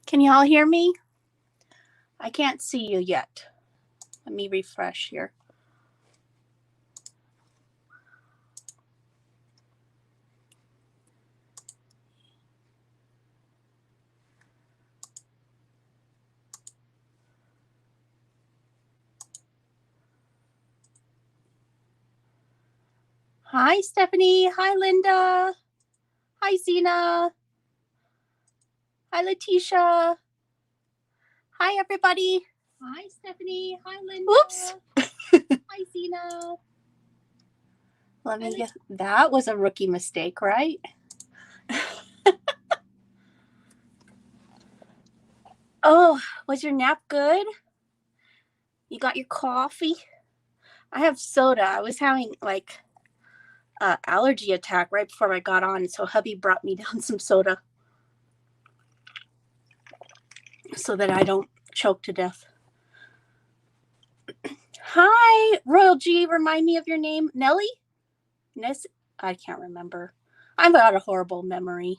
Can you all hear me? I can't see you yet. Let me refresh here. Hi, Stephanie. Hi, Linda. Hi, Zena. Hi, Letitia. Hi, everybody. Hi, Stephanie. Hi, Linda. Oops. Hi, Zena. Let me get that. Was a rookie mistake, right? Oh, was your nap good? You got your coffee? I have soda. I was having like an allergy attack right before I got on, so hubby brought me down some soda so that I don't choke to death. Hi, Royal G. Remind me of your name. Nellie? I can't remember. I've got a horrible memory.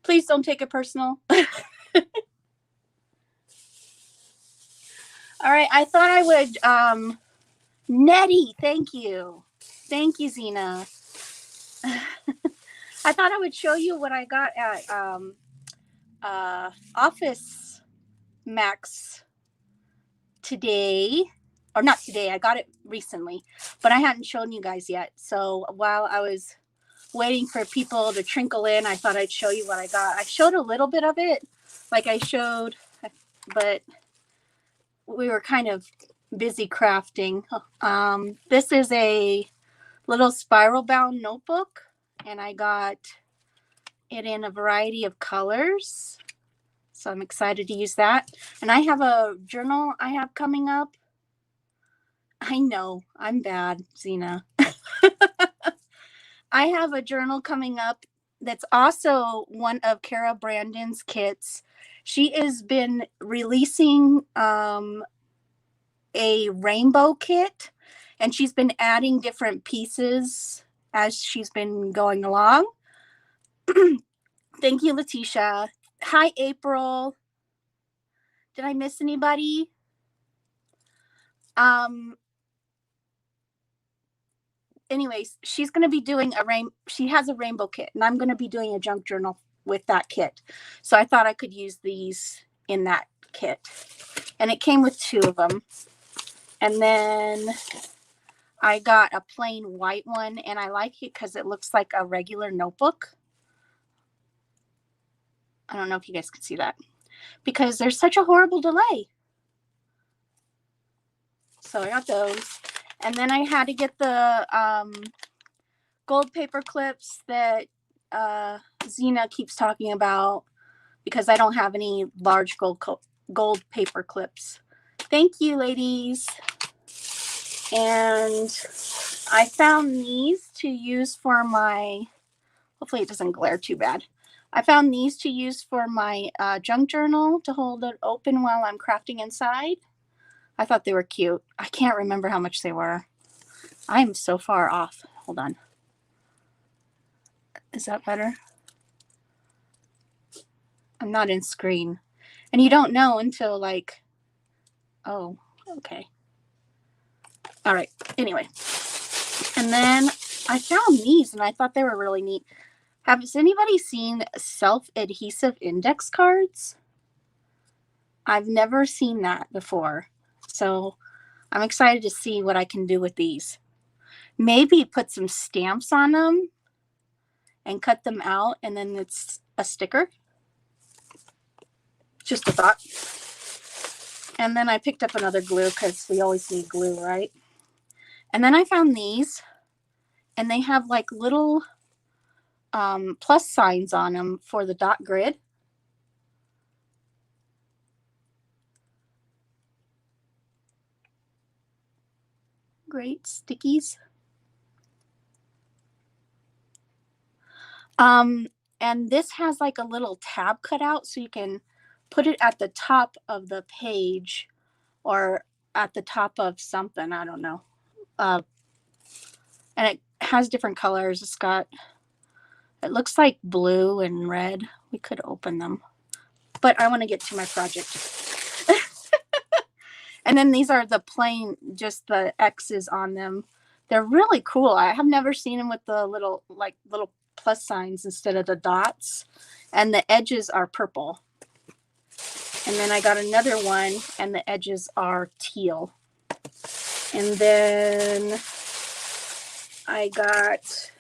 Please don't take it personal. All right, I thought I would, Nettie, thank you. Thank you, Zena. I thought I would show you what I got at Office Max today. Or not today, I got it recently, but I hadn't shown you guys yet. So while I was waiting for people to trickle in, I thought I'd show you what I got. I showed a little bit of it, but we were kind of busy crafting. This is a little spiral bound notebook, and I got it in a variety of colors. So I'm excited to use that. And I have a journal I have coming up. I know, I'm bad, Zena. I have a journal coming up that's also one of Cara Brandon's kits. She has been releasing a rainbow kit, and she's been adding different pieces as she's been going along. Thank you, Letitia. Hi, April. Did I miss anybody? Anyways, she's going to be doing she has a rainbow kit, and I'm going to be doing a junk journal with that kit. So I thought I could use these in that kit. And it came with 2 of them. And then I got a plain white one, and I like it because it looks like a regular notebook. I don't know if you guys can see that, because there's such a horrible delay. So I got those. And then I had to get the gold paper clips that Zena keeps talking about, because I don't have any large gold paper clips. Thank you, ladies. And I found these to use for my, hopefully it doesn't glare too bad. I found these to use for my junk journal to hold it open while I'm crafting inside. I thought they were cute. I can't remember how much they were. I'm so far off. Hold on. Is that better? I'm not in screen. And you don't know until like, oh, okay. All right. Anyway. And then I found these, and I thought they were really neat. Has anybody seen self-adhesive index cards? I've never seen that before. So I'm excited to see what I can do with these. Maybe put some stamps on them and cut them out, and then it's a sticker. Just a thought. And then I picked up another glue, because we always need glue, right? And then I found these, and they have like little plus signs on them for the dot grid. Great stickies. And this has like a little tab cut out, so you can put it at the top of the page or at the top of something. I don't know. And it has different colors. It looks like blue and red. We could open them. but I want to get to my project. And then these are the plain, just the X's on them. They're really cool. I have never seen them with the little plus signs instead of the dots. And the edges are purple. And then I got another one, and the edges are teal. And then I got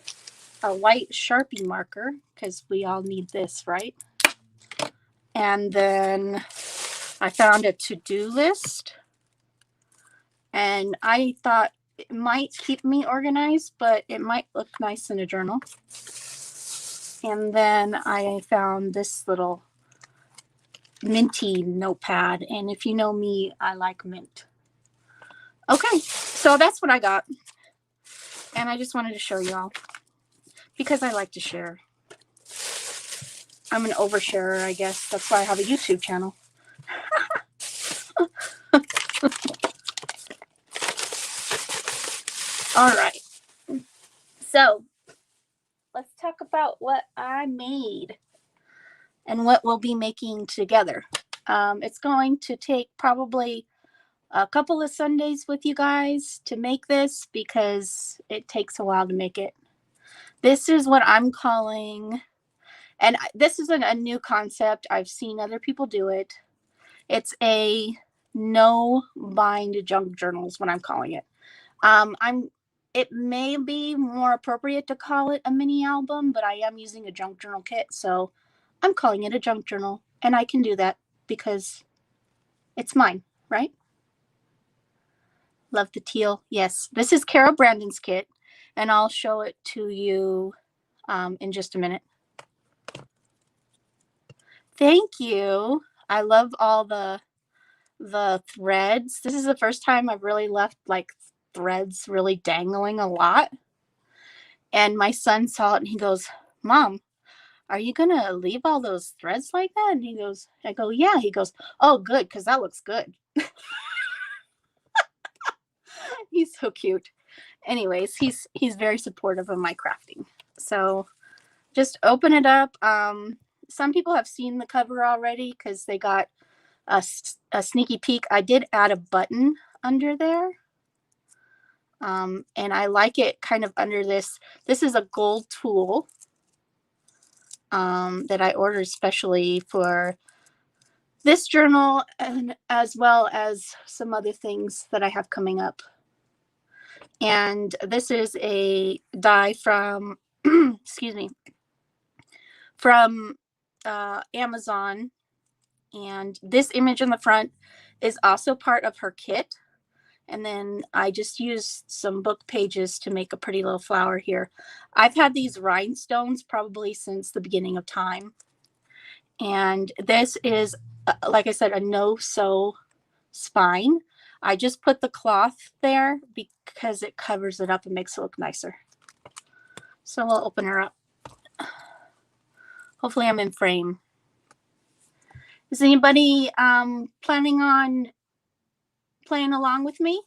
a white Sharpie marker, because we all need this, right? And then I found a to-do list. And I thought it might keep me organized, but it might look nice in a journal. And then I found this little minty notepad. And if you know me, I like mint. Okay, so that's what I got. And I just wanted to show y'all because I like to share. I'm an oversharer, I guess. That's why I have a YouTube channel. All right. So let's talk about what I made and what we'll be making together. It's going to take probably a couple of Sundays with you guys to make this because it takes a while to make it. This is what I'm calling, and this isn't a new concept. I've seen other people do it. It's a no bind junk journal is what I'm calling it. It may be more appropriate to call it a mini album, but I am using a junk journal kit, so I'm calling it a junk journal, and I can do that because it's mine, right? Love the teal. Yes, this is Cara Brandon's kit, and I'll show it to you in just a minute. Thank you. I love all the threads. This is the first time I've really left like threads really dangling a lot. And my son saw it and he goes, "Mom, are you going to leave all those threads like that?" And he goes, I go, "Yeah." He goes, "Oh, good, because that looks good." He's so cute. Anyways, he's very supportive of my crafting. So just open it up. Some people have seen the cover already because they got a sneaky peek. I did add a button under there. And I like it kind of under this. This is a gold tool that I ordered especially for this journal, and as well as some other things that I have coming up. And this is a die from, excuse me, from Amazon. And this image in the front is also part of her kit. And then I just used some book pages to make a pretty little flower here. I've had these rhinestones probably since the beginning of time. And this is, like I said, a no-sew spine. I just put the cloth there because it covers it up and makes it look nicer. So we'll open her up. Hopefully I'm in frame. Is anybody planning on playing along with me?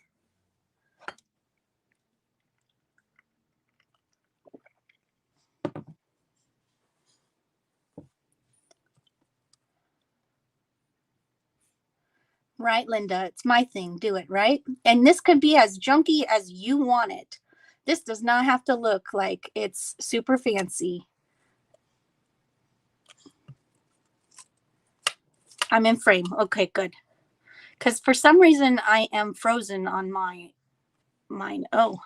Right, Linda? It's my thing. Do it, right? And this could be as junky as you want it. This does not have to look like it's super fancy. I'm in frame. Okay, good. Because for some reason I am frozen on mine. Oh,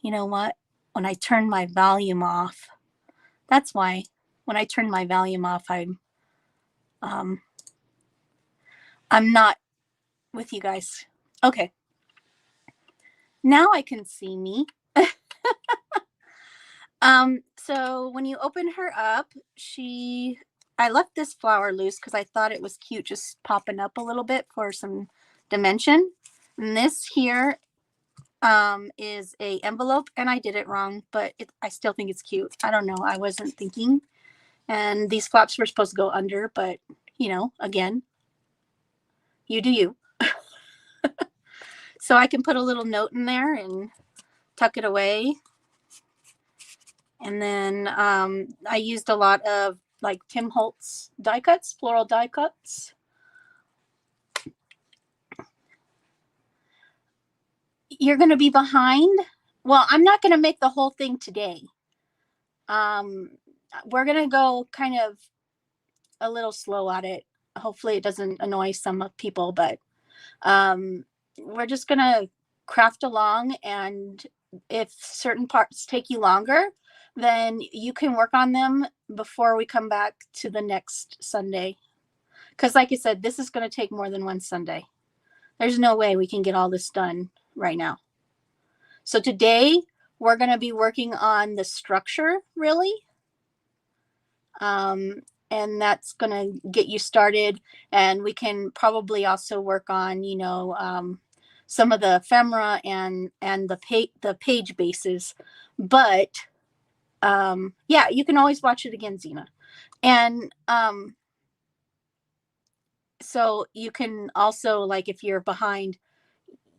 you know what? When I turn my volume off, that's why. When I turn my volume off, I'm not with you guys. Okay. Now I can see me. So when you open her up, I left this flower loose because I thought it was cute, just popping up a little bit for some dimension. And this here is a envelope, and I did it wrong, but I still think it's cute. I don't know. I wasn't thinking. And these flaps were supposed to go under, but you know, again, you do you. So I can put a little note in there and tuck it away. And then I used a lot of like Tim Holtz die cuts, floral die cuts. You're going to be behind. Well, I'm not going to make the whole thing today. We're going to go kind of a little slow at it. Hopefully it doesn't annoy some people, but we're just going to craft along, and if certain parts take you longer, then you can work on them before we come back to the next Sunday. Because like I said, this is going to take more than one Sunday. There's no way we can get all this done right now. So today we're going to be working on the structure, really. And that's going to get you started. And we can probably also work on, you know, some of the ephemera and the page bases. But yeah, you can always watch it again, Zena. And so you can also, like, if you're behind,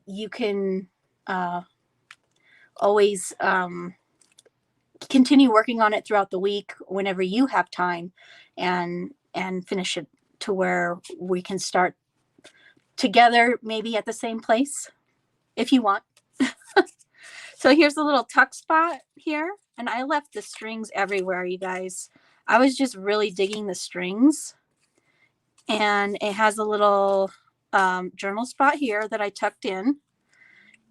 you can always continue working on it throughout the week whenever you have time, and finish it to where we can start together, maybe at the same place if you want. So here's a little tuck spot here, and I left the strings everywhere, you guys. I was just really digging the strings, and it has a little journal spot here that I tucked in,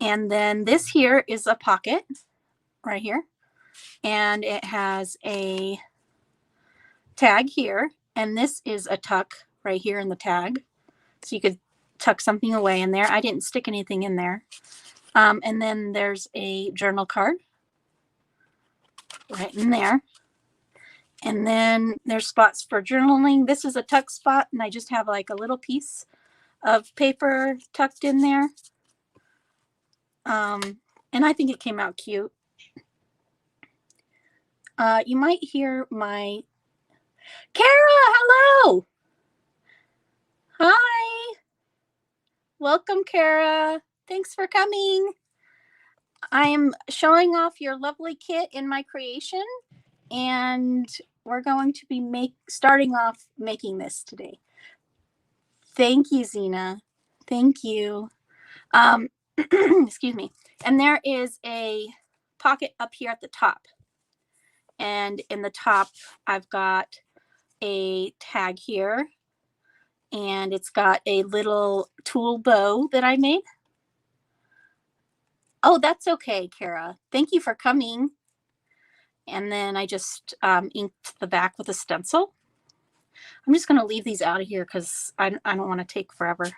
and then this here is a pocket right here, and it has a tag here, and this is a tuck right here in the tag, so you could tuck something away in there. I didn't stick anything in there. And then there's a journal card right in there, and then there's spots for journaling. This is a tuck spot, and I just have like a little piece of paper tucked in there, and I think it came out cute. You might hear my Cara, hello. Hi. Welcome, Cara. Thanks for coming. I am showing off your lovely kit in my creation, and we're going to be starting off making this today. Thank you, Zena. Thank you. Excuse me. And there is a pocket up here at the top. And in the top, I've got a tag here, and it's got a little tulle bow that I made. Oh, that's okay, Cara. Thank you for coming. And then I just inked the back with a stencil. I'm just going to leave these out of here because I don't want to take forever.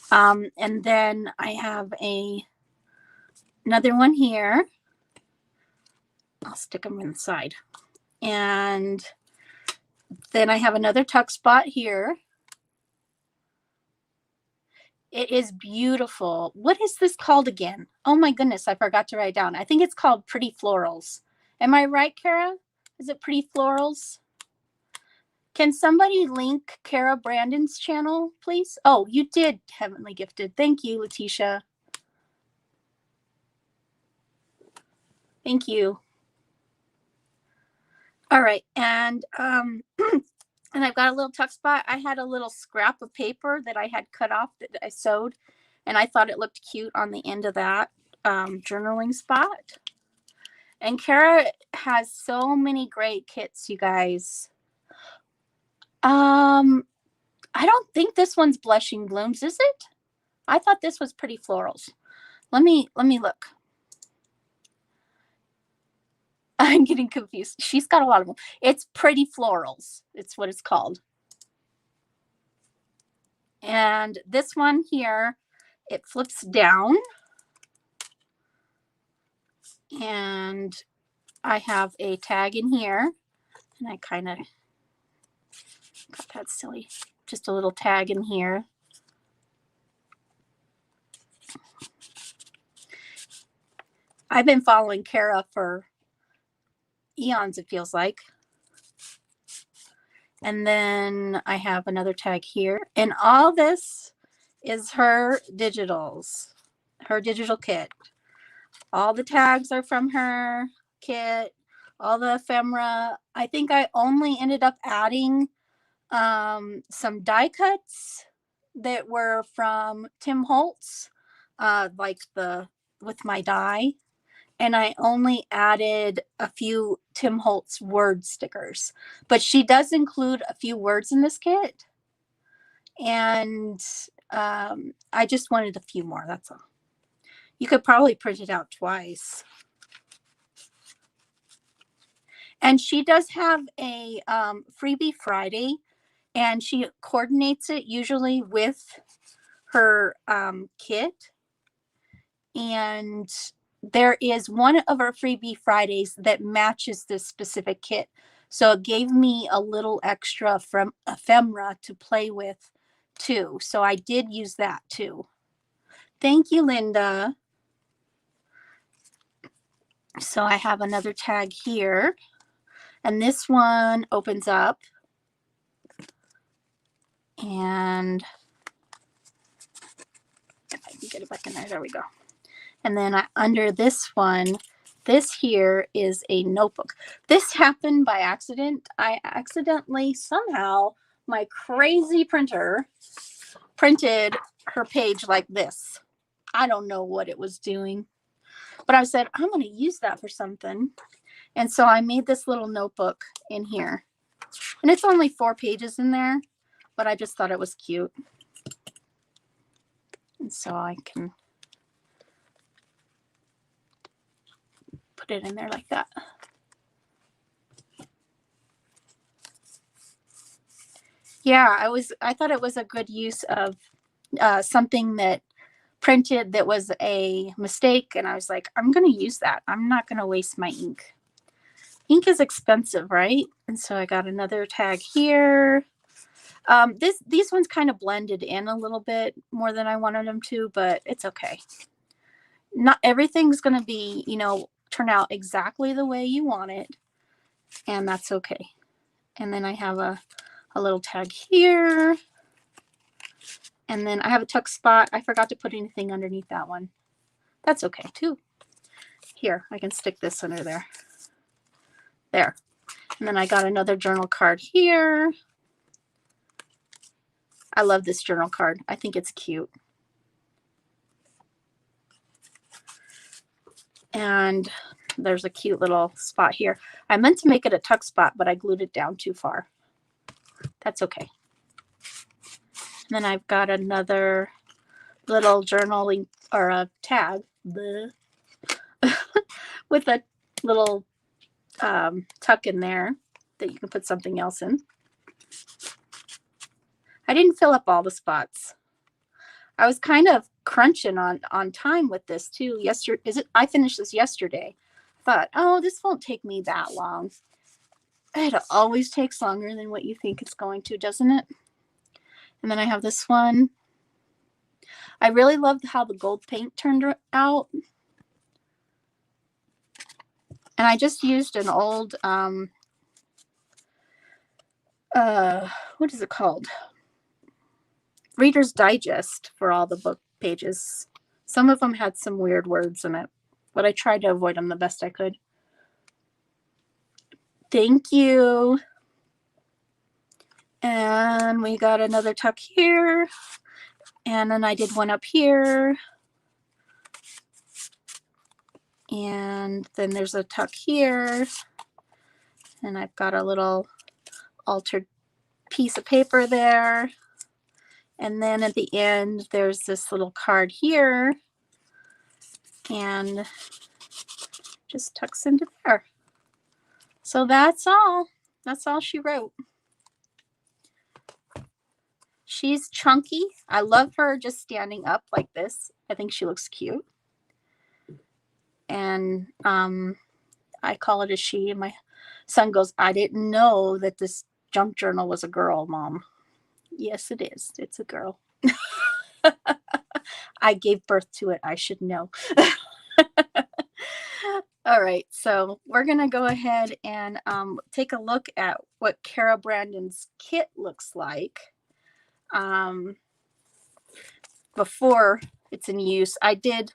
And then I have another one here. I'll stick them inside. And then I have another tuck spot here. It is beautiful. What is this called again? Oh my goodness, I forgot to write down. I think it's called Pretty Florals. Am I right, Cara? Is it Pretty Florals? Can somebody link Cara Brandon's channel, please? Oh, you did, Heavenly Gifted. Thank you, Letitia. Thank you. All right, and and I've got a little tuck spot. I had a little scrap of paper that I had cut off that I sewed, and I thought it looked cute on the end of that journaling spot. And Cara has so many great kits, you guys. I don't think this one's Blushing Blooms, is it? I thought this was Pretty Florals. Let me look. I'm getting confused. She's got a lot of them. It's Pretty Florals. It's what it's called. And this one here, it flips down. And I have a tag in here. And I kind of got that silly. Just a little tag in here. I've been following Cara for eons, it feels like. And then I have another tag here. And all this is her digitals, her digital kit. All the tags are from her kit. all the ephemera. I think I only ended up adding some die cuts that were from Tim Holtz, like the with my die. And I only added a few Tim Holtz word stickers. But she does include a few words in this kit. And I just wanted a few more, that's all. You could probably print it out twice. And she does have a freebie Friday, and she coordinates it usually with her kit. And there is one of our freebie Fridays that matches this specific kit. So it gave me a little extra from ephemera to play with too. So I did use that too. Thank you, Linda. So I have another tag here. And this one opens up. And if I can get it back in there we go. And then under this one, this here is a notebook. This happened by accident. I accidentally, somehow, my crazy printer printed her page like this. I don't know what it was doing. But I said, I'm going to use that for something. And so I made this little notebook in here. And it's only 4 pages in there, but I just thought it was cute. And so I can put it in there like that. Yeah, I thought it was a good use of something that printed that was a mistake, and I was like, I'm going to use that. I'm not going to waste my ink. Ink is expensive, right? And so I got another tag here. These ones kind of blended in a little bit more than I wanted them to, but it's okay. Not everything's going to be, turn out exactly the way you want it, and that's okay. And then I have a little tag here. And then I have a tuck spot. I forgot to put anything underneath that one. That's okay too. Here, I can stick this under there. There. And then I got another journal card here. I love this journal card. I think it's cute. And there's a cute little spot here. I meant to make it a tuck spot, but I glued it down too far. That's okay. And then I've got another little journaling or a tag with a little tuck in there that you can put something else in. I didn't fill up all the spots. I was kind of crunching on time with this too. I finished this yesterday. I thought, oh, this won't take me that long. It always takes longer than what you think it's going to, doesn't it? And then I have this one. I really loved how the gold paint turned out. And I just used an old, what is it called? Reader's Digest for all the book pages. Some of them had some weird words in it, but I tried to avoid them the best I could. Thank you. And we got another tuck here. And then I did one up here. And then there's a tuck here. And I've got a little altered piece of paper there. And then at the end, there's this little card here. And just tucks into there. So that's all. That's all she wrote. She's chunky. I love her just standing up like this. I think she looks cute. And I call it a she. And my son goes, I didn't know that this junk journal was a girl, Mom. Yes, it is. It's a girl. I gave birth to it. I should know. All right. So we're going to go ahead and take a look at what Cara Brandon's kit looks like. Before it's in use, I did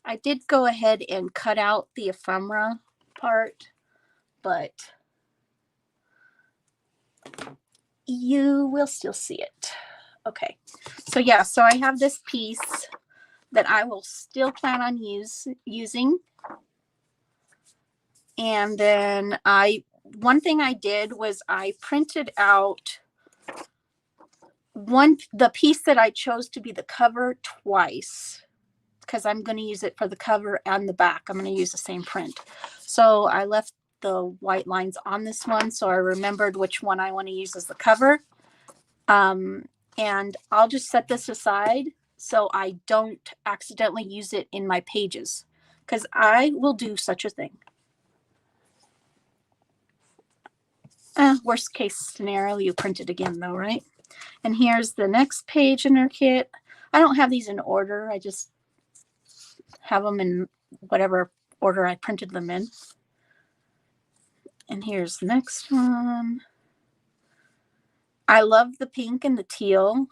I did go ahead and cut out the ephemera part, but you will still see it. Okay, so yeah, so I have this piece that I will still plan on using. And then one thing I did was I printed out the piece that I chose to be the cover twice, because I'm going to use it for the cover and the back. I'm going to use the same print. So I left the white lines on this one, so I remembered which one I want to use as the cover. And I'll just set this aside so I don't accidentally use it in my pages, because I will do such a thing. Worst case scenario, you print it again though, right? And here's the next page in our kit. I don't have these in order. I just have them in whatever order I printed them in. And here's the next one. I love the pink and the teal.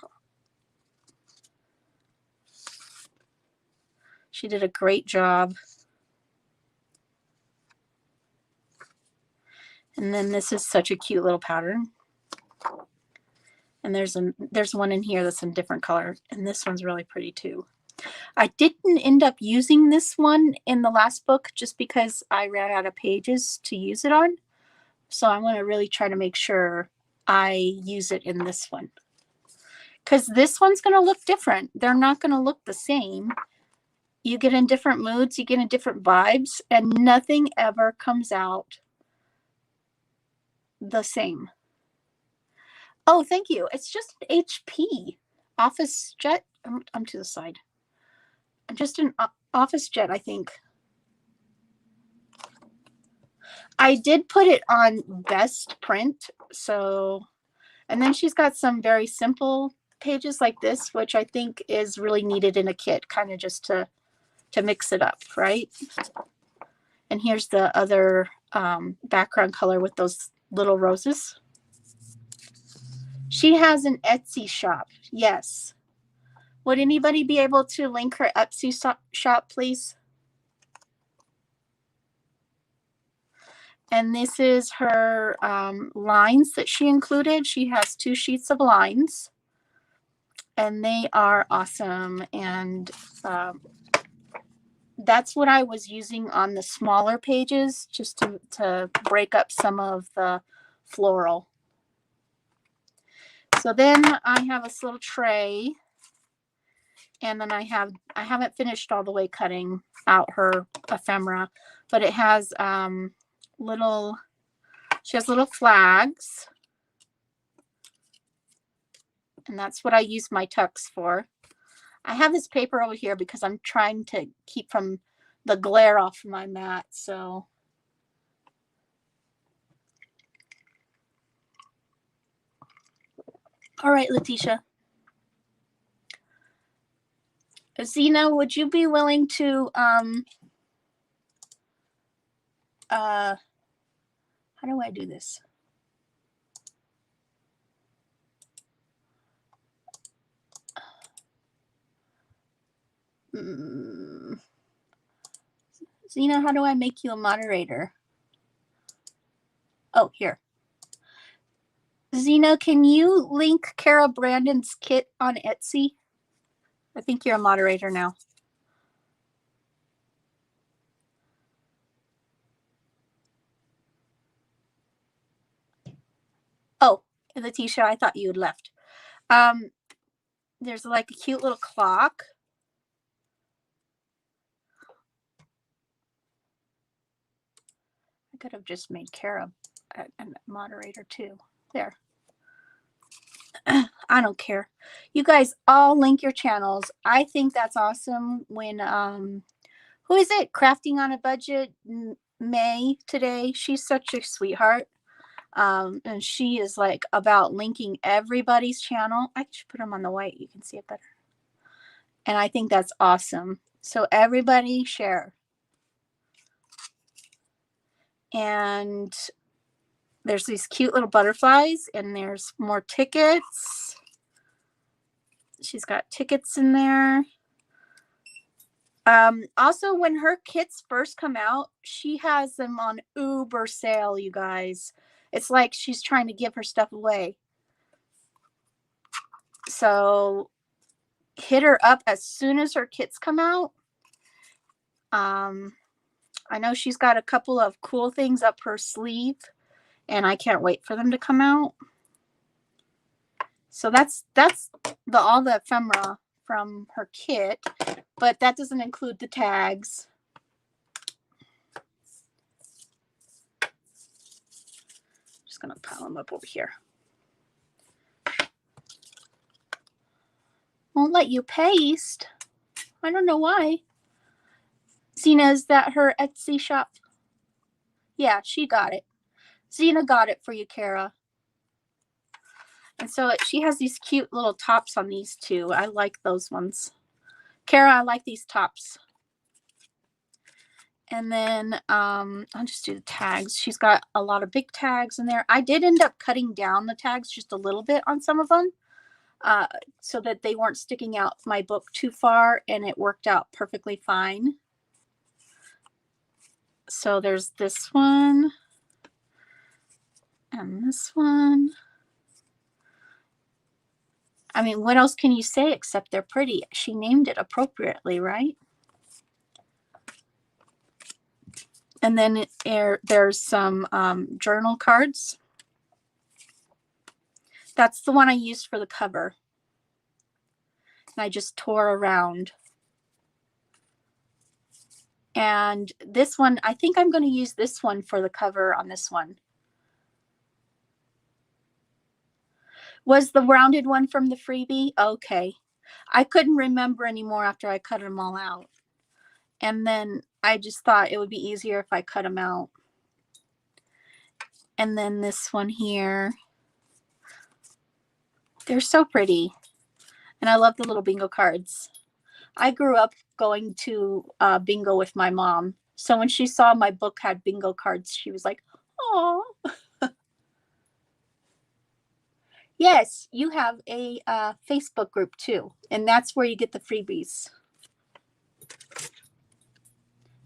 She did a great job. And then this is such a cute little pattern. And there's one in here that's in different color. And this one's really pretty too. I didn't end up using this one in the last book just because I ran out of pages to use it on. So I'm going to really try to make sure I use it in this one, because this one's going to look different. They're not going to look the same. You get in different moods, you get in different vibes, and nothing ever comes out the same. Oh, thank you. It's just an HP Office Jet. I'm to the side. I'm just an Office Jet, I think. I did put it on best print. So, and then she's got some very simple pages like this, which I think is really needed in a kit, kind of just to mix it up, right? And here's the other background color with those little roses. She has an Etsy shop. Yes. Would anybody be able to link her Etsy shop, please? And this is her lines that she included. She has 2 sheets of lines, and they are awesome. And that's what I was using on the smaller pages, just to break up some of the floral. So then I have this little tray, and then I haven't finished all the way cutting out her ephemera, but it has she has little flags, and that's what I use my tucks for. I have this paper over here because I'm trying to keep from the glare off my mat. So all right, Letitia. Zena, would you be willing to how do I do this? Zena, how do I make you a moderator? Oh, here. Zena, can you link Cara Brandon's kit on Etsy? I think you're a moderator now. Oh, Letitia, I thought you had left. There's like a cute little clock. I could have just made Cara a moderator too. There. I don't care. You guys all link your channels. I think that's awesome. When who is it? Crafting on a Budget, May today. She's such a sweetheart. And she is like about linking everybody's channel. I should put them on the white. You can see it better. And I think that's awesome. So everybody share. And there's these cute little butterflies, and there's more tickets. She's got tickets in there. Also, when her kits first come out, she has them on uber sale, you guys. It's like she's trying to give her stuff away. So hit her up as soon as her kits come out. I know she's got a couple of cool things up her sleeve, and I can't wait for them to come out. So that's all the ephemera from her kit, but that doesn't include the tags. Just gonna pile them up over here. Won't let you paste. I don't know why. Zena, is that her Etsy shop? Yeah, she got it. Zena got it for you, Cara. And so she has these cute little tops on these two. I like those ones. Cara, I like these tops. And then I'll just do the tags. She's got a lot of big tags in there. I did end up cutting down the tags just a little bit on some of them so that they weren't sticking out my book too far, and it worked out perfectly fine. So there's this one and this one. I mean, what else can you say except they're pretty? She named it appropriately, right? And then there's some journal cards. That's the one I used for the cover. And I just tore around. And this one, I think I'm going to use this one for the cover on this one. Was the rounded one from the freebie? Okay. I couldn't remember anymore after I cut them all out. And then I just thought it would be easier if I cut them out. And then this one here. They're so pretty. And I love the little bingo cards. I grew up going to bingo with my mom. So when she saw my book had bingo cards, she was like, oh. Yes, you have a Facebook group too. And that's where you get the freebies.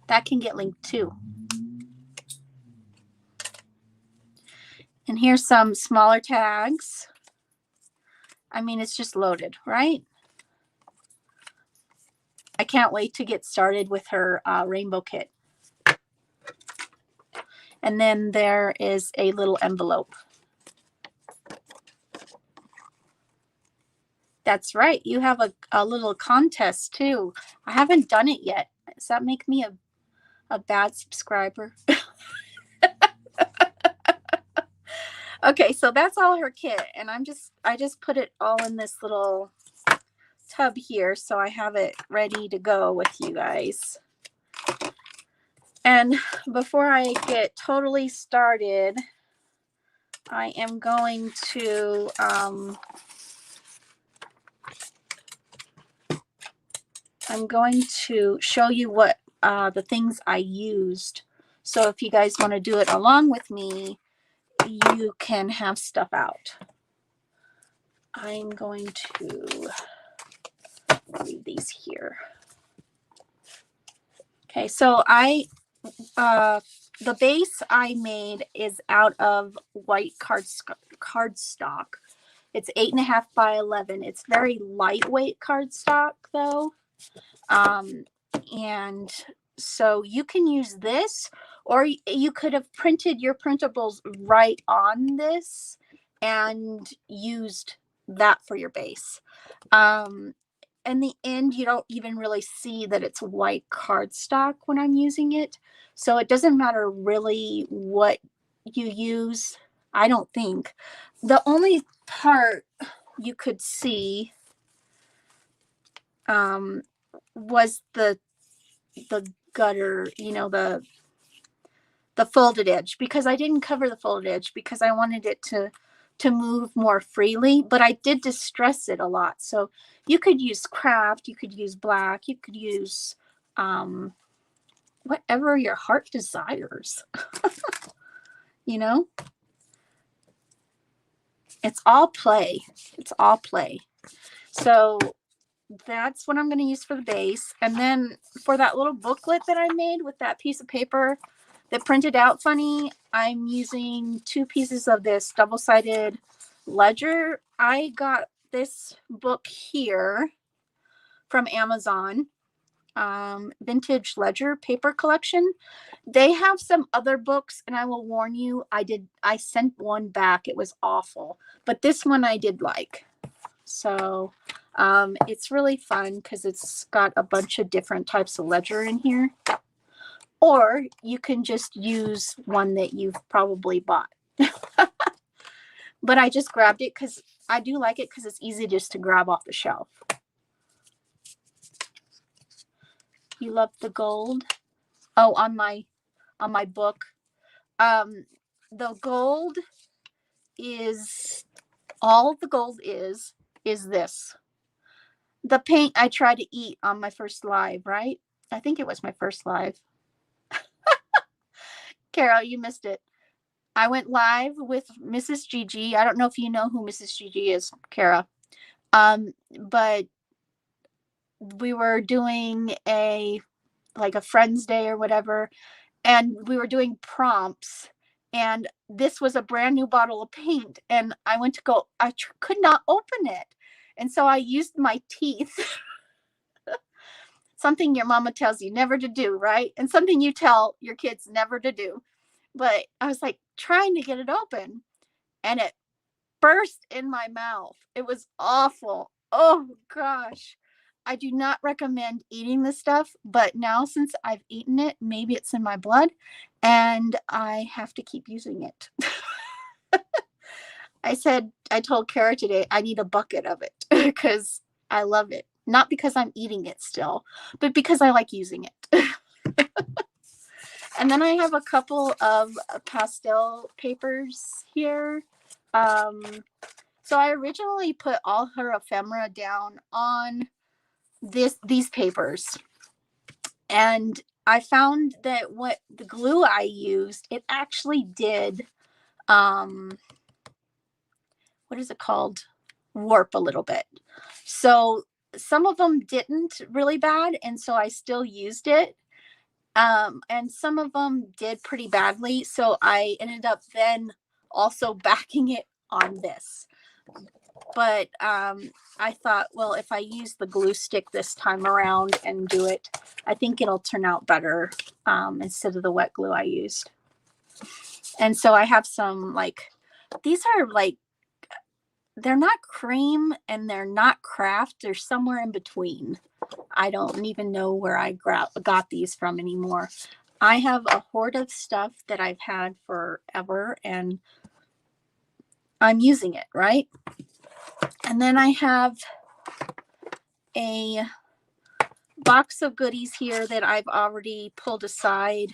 That can get linked too. And here's some smaller tags. I mean, it's just loaded, right? I can't wait to get started with her rainbow kit. And then there is a little envelope. That's right. You have a little contest too. I haven't done it yet. Does that make me a bad subscriber? Okay, so that's all her kit. And I just put it all in this little tub here, so I have it ready to go with you guys. And before I get totally started, I am going to show you what the things I used. So if you guys want to do it along with me, you can have stuff out. I'm going to leave these here. Okay, so the base I made is out of white cardstock. It's 8.5 by 11. It's very lightweight cardstock though. And so you can use this, or you could have printed your printables right on this and used that for your base. In the end, you don't even really see that it's white cardstock when I'm using it. So it doesn't matter really what you use, I don't think. The only part you could see was the gutter, you know, the folded edge, because I didn't cover the folded edge because I wanted it to move more freely, but I did distress it a lot. So you could use craft, you could use black, you could use whatever your heart desires. You know, it's all play. It's all play. So that's what I'm going to use for the base. And then for that little booklet that I made with that piece of paper that printed out funny, I'm using 2 pieces of this double-sided ledger. I got this book here from Amazon, Vintage Ledger Paper Collection. They have some other books, and I will warn you, I sent one back. It was awful, but this one I did like. So it's really fun because it's got a bunch of different types of ledger in here. Or you can just use one that you've probably bought. But I just grabbed it because I do like it because it's easy just to grab off the shelf. You love the gold? Oh, on my book. The gold is, all the gold is this. The paint I tried to eat on my first live, right? I think it was my first live. Carol, you missed it. I went live with Mrs. Gigi. I don't know if you know who Mrs. Gigi is, Cara. But we were doing a Friends Day or whatever, and we were doing prompts, and this was a brand new bottle of paint, and I went to go, I could not open it. And so I used my teeth. Something your mama tells you never to do, right? And something you tell your kids never to do. But I was like trying to get it open, and it burst in my mouth. It was awful. Oh gosh. I do not recommend eating this stuff, but now since I've eaten it, maybe it's in my blood and I have to keep using it. I told Cara today, I need a bucket of it because I love it. Not because I'm eating it still, but because I like using it. And then I have a couple of pastel papers here. So I originally put all her ephemera down on these papers. And I found that what the glue I used, it actually did, what is it called? Warp a little bit. So some of them didn't really bad, and so I still used it. And some of them did pretty badly, so I ended up then also backing it on this. But I thought, well, if I use the glue stick this time around and do it, I think it'll turn out better instead of the wet glue I used. And so I have some, these are they're not cream and they're not craft. They're somewhere in between. I don't even know where I got these from anymore. I have a hoard of stuff that I've had forever and I'm using it, right? And then I have a box of goodies here that I've already pulled aside.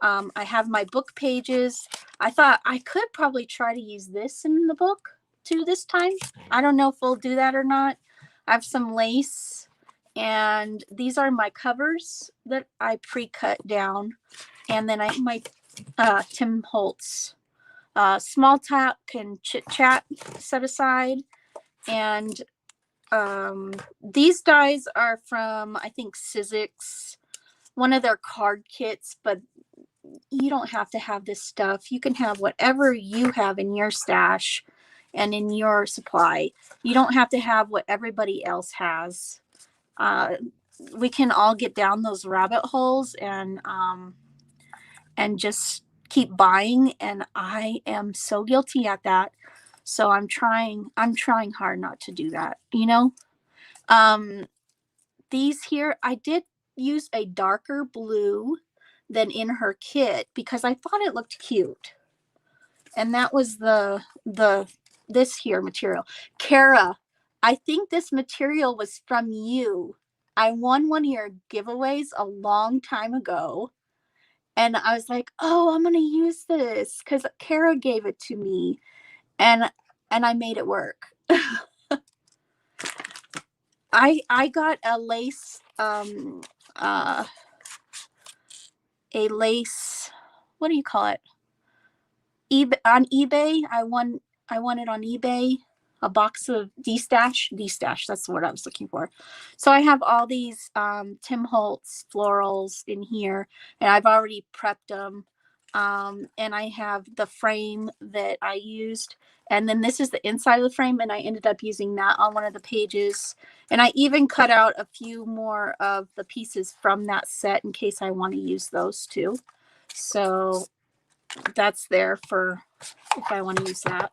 I have my book pages. I thought I could probably try to use this in the book too this time. I don't know if we'll do that or not. I have some lace, and these are my covers that I pre-cut down. And then I have my Tim Holtz small talk and chit chat set aside. And these dies are from, I think, Sizzix, one of their card kits, but you don't have to have this stuff. You can have whatever you have in your stash and in your supply. You don't have to have what everybody else has. We can all get down those rabbit holes and just keep buying, and I am so guilty at that. So I'm trying hard not to do that, you know. These here, I did use a darker blue than in her kit because I thought it looked cute. And that was this here material. Cara, I think this material was from you. I won one of your giveaways a long time ago. And I was like, oh, I'm going to use this because Cara gave it to me. And I made it work. I got a lace, a lace, what do you call it? On eBay. I won it on eBay. a box of D-Stash, that's the word I was looking for. So I have all these Tim Holtz florals in here, and I've already prepped them. And I have the frame that I used, and then this is the inside of the frame, and I ended up using that on one of the pages. And I even cut out a few more of the pieces from that set in case I want to use those too. So that's there for if I want to use that.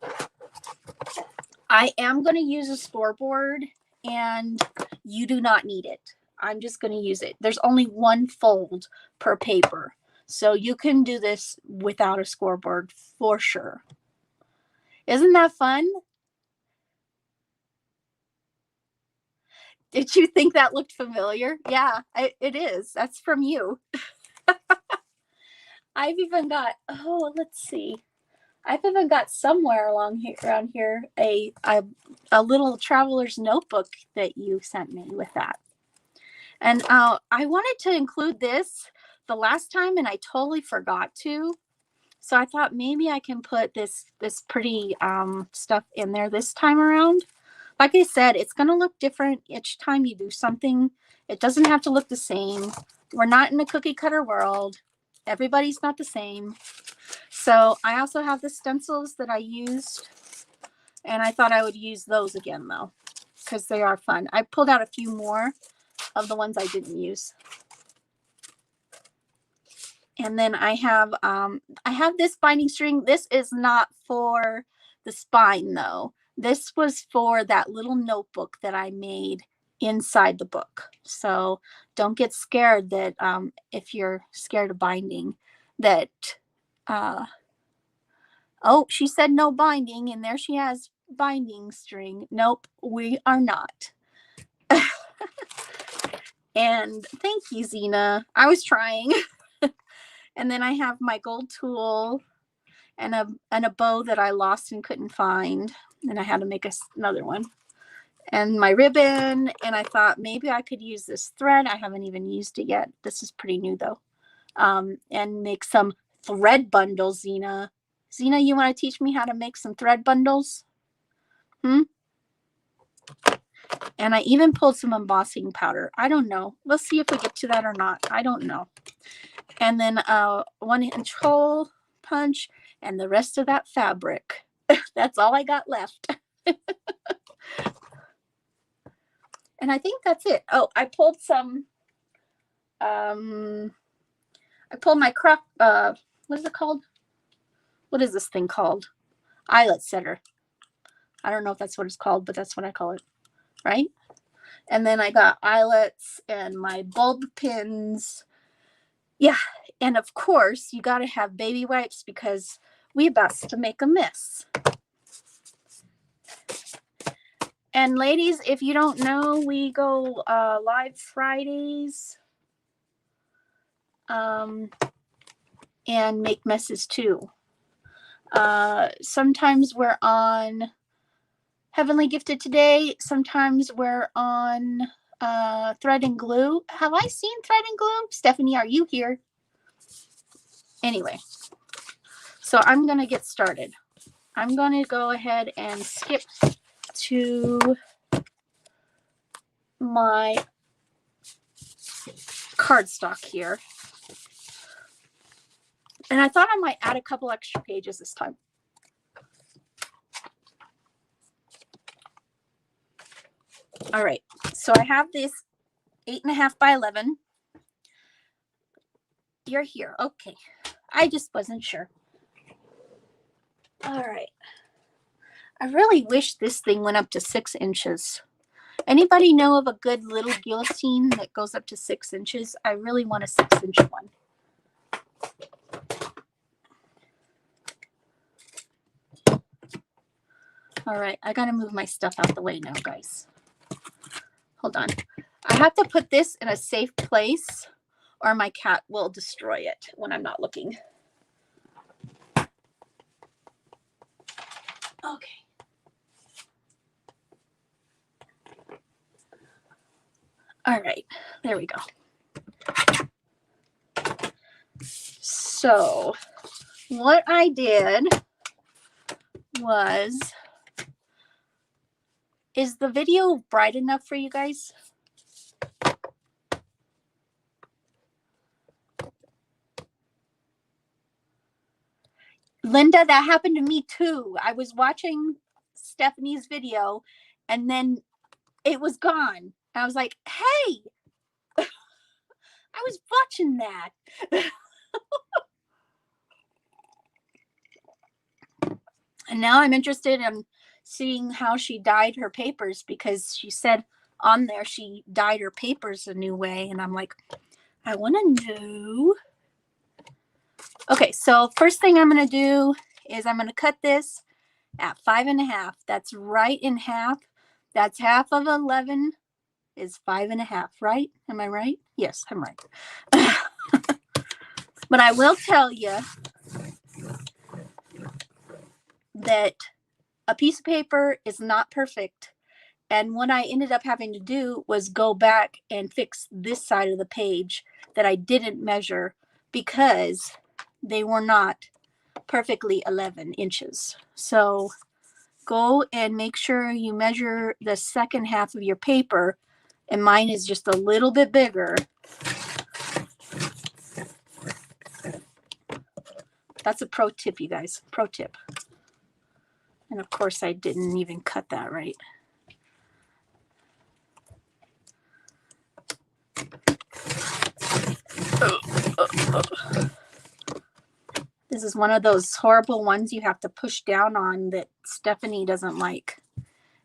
I am going to use a scoreboard, and you do not need it. I'm just going to use it. There's only one fold per paper. So you can do this without a scoreboard for sure. Isn't that fun? Did you think that looked familiar? Yeah, it is. That's from you. I've even got, oh, let's see. I've even got somewhere along here, around here, a little traveler's notebook that you sent me with that. And I wanted to include this the last time, and I totally forgot to. So I thought maybe I can put this pretty stuff in there this time around. Like I said, it's going to look different each time you do something. It doesn't have to look the same. We're not in a cookie cutter world. Everybody's not the same. So I also have the stencils that I used, and I thought I would use those again though, because they are fun. I pulled out a few more of the ones I didn't use. And then I have this binding string. This is not for the spine though. This was for that little notebook that I made inside the book. So don't get scared that if you're scared of binding that oh, she said no binding, and there she has binding string. Nope, we are not. And thank you, Zena. I was trying. And then I have my gold tool and a bow that I lost and couldn't find. And I had to make another one. And my ribbon. And I thought maybe I could use this thread. I haven't even used it yet. This is pretty new though. And make some thread bundles, Zena. Zena, you want to teach me how to make some thread bundles? And I even pulled some embossing powder. I don't know. Let's see if we get to that or not. I don't know. And then 1-inch hole punch and the rest of that fabric. That's all I got left. And I think that's it. Oh, I pulled some, I pulled my crop, what is it called? What is this thing called? Eyelet setter. I don't know if that's what it's called, but that's what I call it, right? And then I got eyelets and my bulb pins. Yeah, and of course, you got to have baby wipes because we about to make a mess. And ladies, if you don't know, we go live Fridays and make messes too. Sometimes we're on Heavenly Gifted Today. Sometimes we're on Thread and Glue. Have I seen Thread and Glue? Stephanie, are you here? Anyway, so I'm going to get started. I'm going to go ahead and skip to my cardstock here. And I thought I might add a couple extra pages this time. All right, so I have this 8.5 by 11. You're here. Okay. I just wasn't sure. All right. I really wish this thing went up to 6 inches. Anybody know of a good little guillotine that goes up to 6 inches? I really want a 6-inch one. All right, I got to move my stuff out the way now, guys. Hold on. I have to put this in a safe place or my cat will destroy it when I'm not looking. Okay. All right, there we go. So what I did was Is the video bright enough for you guys? Linda, that happened to me too. I was watching Stephanie's video and then it was gone. I was like, hey, I was watching that. And now I'm interested in seeing how she dyed her papers, because she said on there she dyed her papers a new way. And I'm like, I want to know. Okay, so first thing I'm going to do is I'm going to cut this at 5.5. That's right in half. That's half of 11 is 5.5, right? Am I right? Yes, I'm right. But I will tell you that a piece of paper is not perfect. And what I ended up having to do was go back and fix this side of the page that I didn't measure because they were not perfectly 11 inches. So go and make sure you measure the second half of your paper. And mine is just a little bit bigger. That's a pro tip, you guys. Pro tip. And of course, I didn't even cut that right. This is one of those horrible ones you have to push down on that Stephanie doesn't like.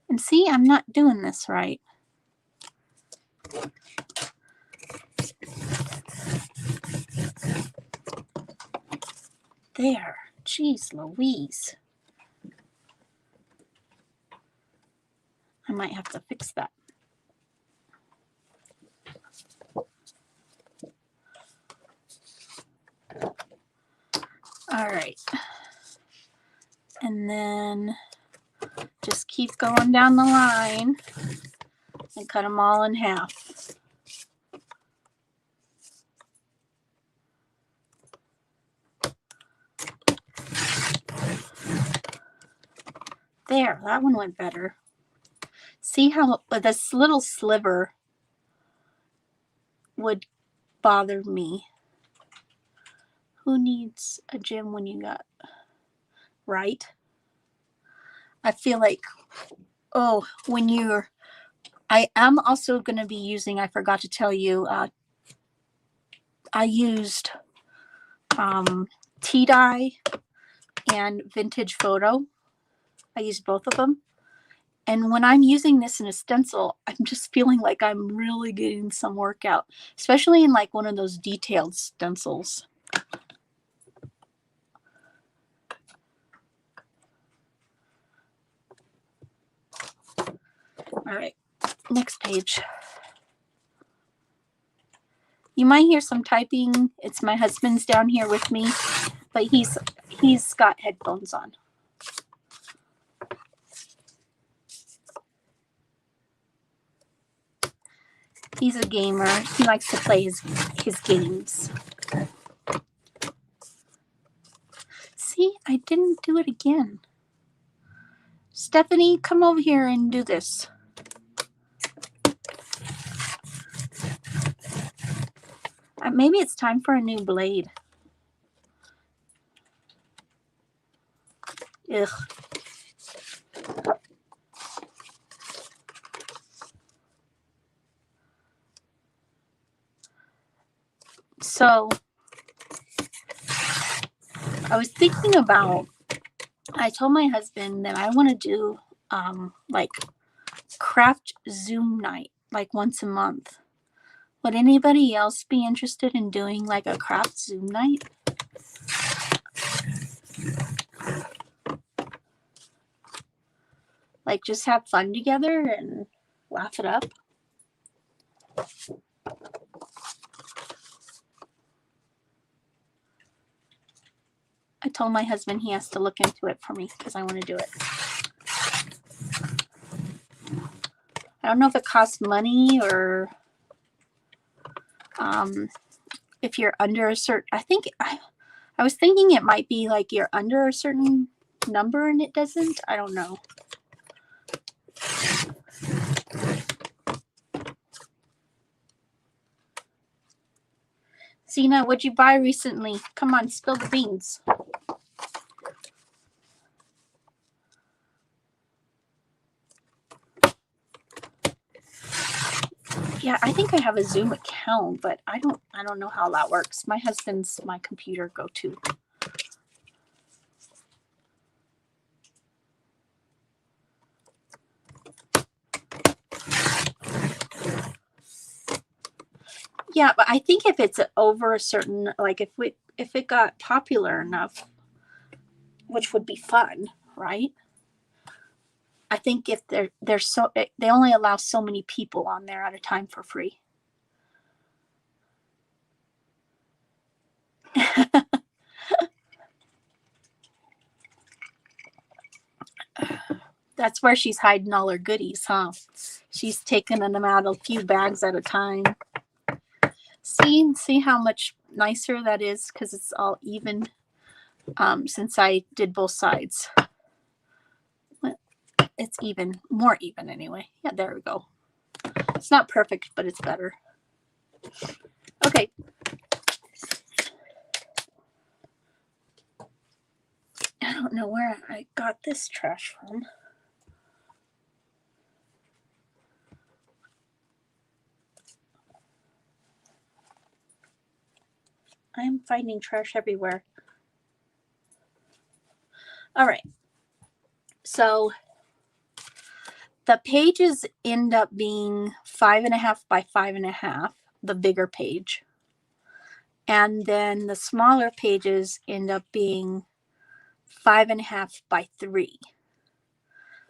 And see, I'm not doing this right. There. Jeez Louise. I might have to fix that. All right. And then just keep going down the line and cut them all in half. There, that one went better. See how this little sliver would bother me. Who needs a gym when you got, right? I feel like, oh, when you're, I am also going to be using, I forgot to tell you, I used Tea-Dye and Vintage Photo. I used both of them. And when I'm using this in a stencil, I'm just feeling like I'm really getting some workout, especially in like one of those detailed stencils. All right, next page. You might hear some typing. It's my husband's down here with me, but he's got headphones on. He's a gamer. He likes to play his games. See, I didn't do it again. Stephanie, come over here and do this. Maybe it's time for a new blade. Ugh. So I was thinking about, I told my husband that I want to do like craft Zoom night, like once a month. Would anybody else be interested in doing like a craft Zoom night? Like just have fun together and laugh it up. I told my husband he has to look into it for me because I want to do it. I don't know if it costs money or if you're under a certain, I was thinking it might be like you're under a certain number and it doesn't. I don't know. Sina, what'd you buy recently? Come on, spill the beans. Yeah, I think I have a Zoom account, but I don't know how that works. My husband's my computer go-to. Yeah, but I think if it's over a certain, like if it got popular enough, which would be fun, right? I think if they're so, they only allow so many people on there at a time for free. That's where she's hiding all her goodies, huh? She's taking them out a few bags at a time. See how much nicer that is because it's all even since I did both sides. It's even, more even anyway. Yeah, there we go. It's not perfect, but it's better. Okay. I don't know where I got this trash from. I'm finding trash everywhere. All right. So the pages end up being 5.5 by 5.5, the bigger page. And then the smaller pages end up being 5.5 by 3.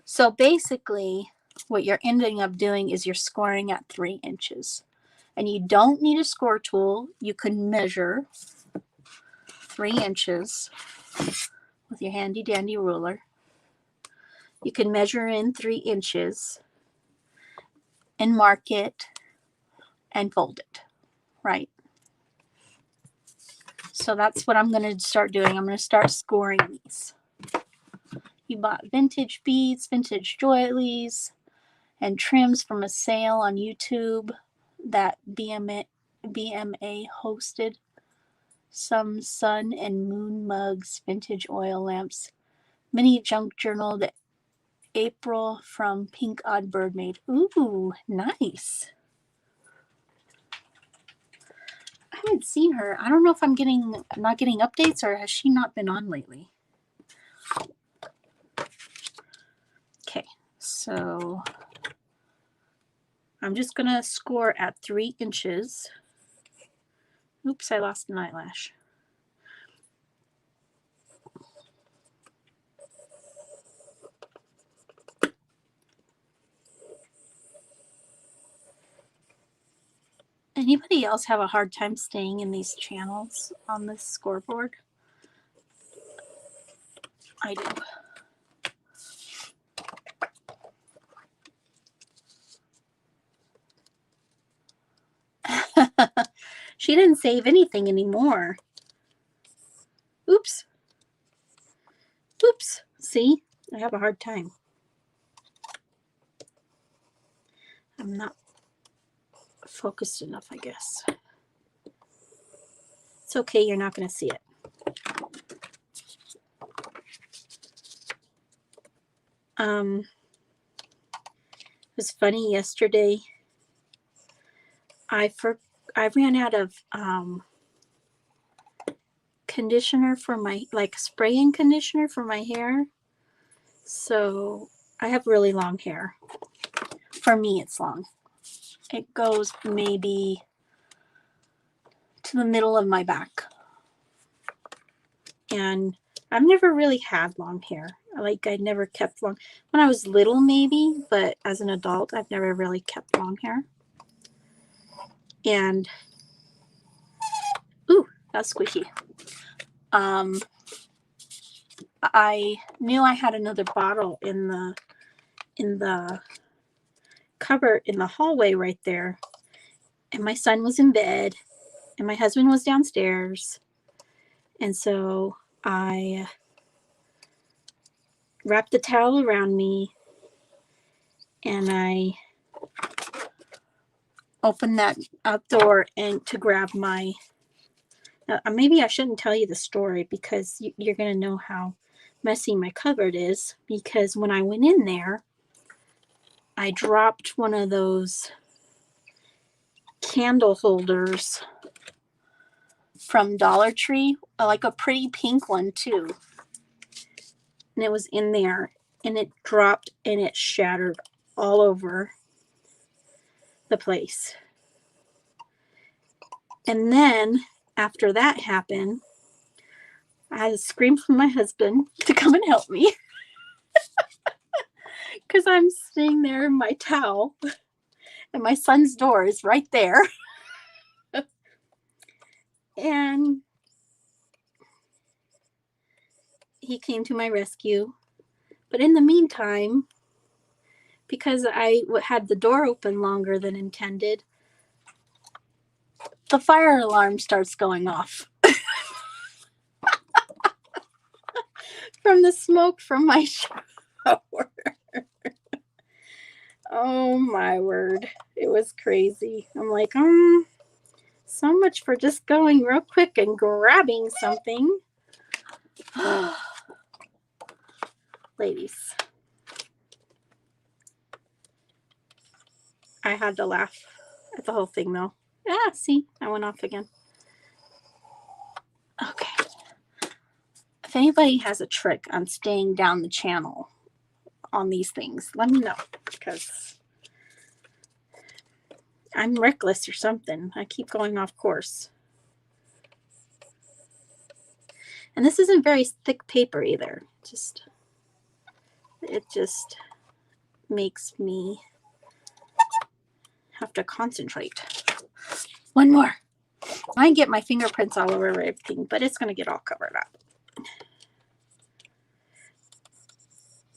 So basically, what you're ending up doing is you're scoring at 3 inches. And you don't need a score tool. You can measure 3 inches with your handy dandy ruler. You can measure in 3 inches and mark it and fold it, right? So that's what I'm going to start doing. I'm going to start scoring these. You bought vintage beads, vintage doilies, and trims from a sale on YouTube that BMA hosted. Some sun and moon mugs, vintage oil lamps, mini junk journal that April from Pink Odd Bird made. Ooh, nice. I haven't seen her. I don't know if I'm not getting updates or has she not been on lately. Okay, so I'm just going to score at 3 inches. Oops, I lost an eyelash. Anybody else have a hard time staying in these channels on this scoreboard? I do. She didn't save anything anymore. Oops. Oops. See? I have a hard time. I'm not focused enough, I guess. It's okay. You're not going to see it. It was funny yesterday. I ran out of conditioner for my, like spraying conditioner for my hair. So I have really long hair. For me, it's long. It goes maybe to the middle of my back. And I've never really had long hair. Like I never kept long. When I was little maybe, but as an adult, I've never really kept long hair. And, ooh, that's squishy. I knew I had another bottle in the cupboard in the hallway right there. And my son was in bed and my husband was downstairs. And so I wrapped the towel around me and I opened that up door and to grab my Maybe I shouldn't tell you the story because you're going to know how messy my cupboard is, because when I went in there, I dropped one of those candle holders from Dollar Tree, like a pretty pink one too. And it was in there, and it dropped and it shattered all over the place. And then after that happened, I had to scream for my husband to come and help me because I'm sitting there in my towel and my son's door is right there. And he came to my rescue. But in the meantime, because I had the door open longer than intended, the fire alarm starts going off from the smoke from my shower. Oh my word. It was crazy. I'm like, so much for just going real quick and grabbing something. Ladies, I had to laugh at the whole thing though. Ah, see, I went off again. Okay. If anybody has a trick on staying down the channel on these things, let me know, because I'm reckless or something. I keep going off course. And this isn't very thick paper either. It just makes me have to concentrate. One more. I get my fingerprints all over everything, but it's going to get all covered up.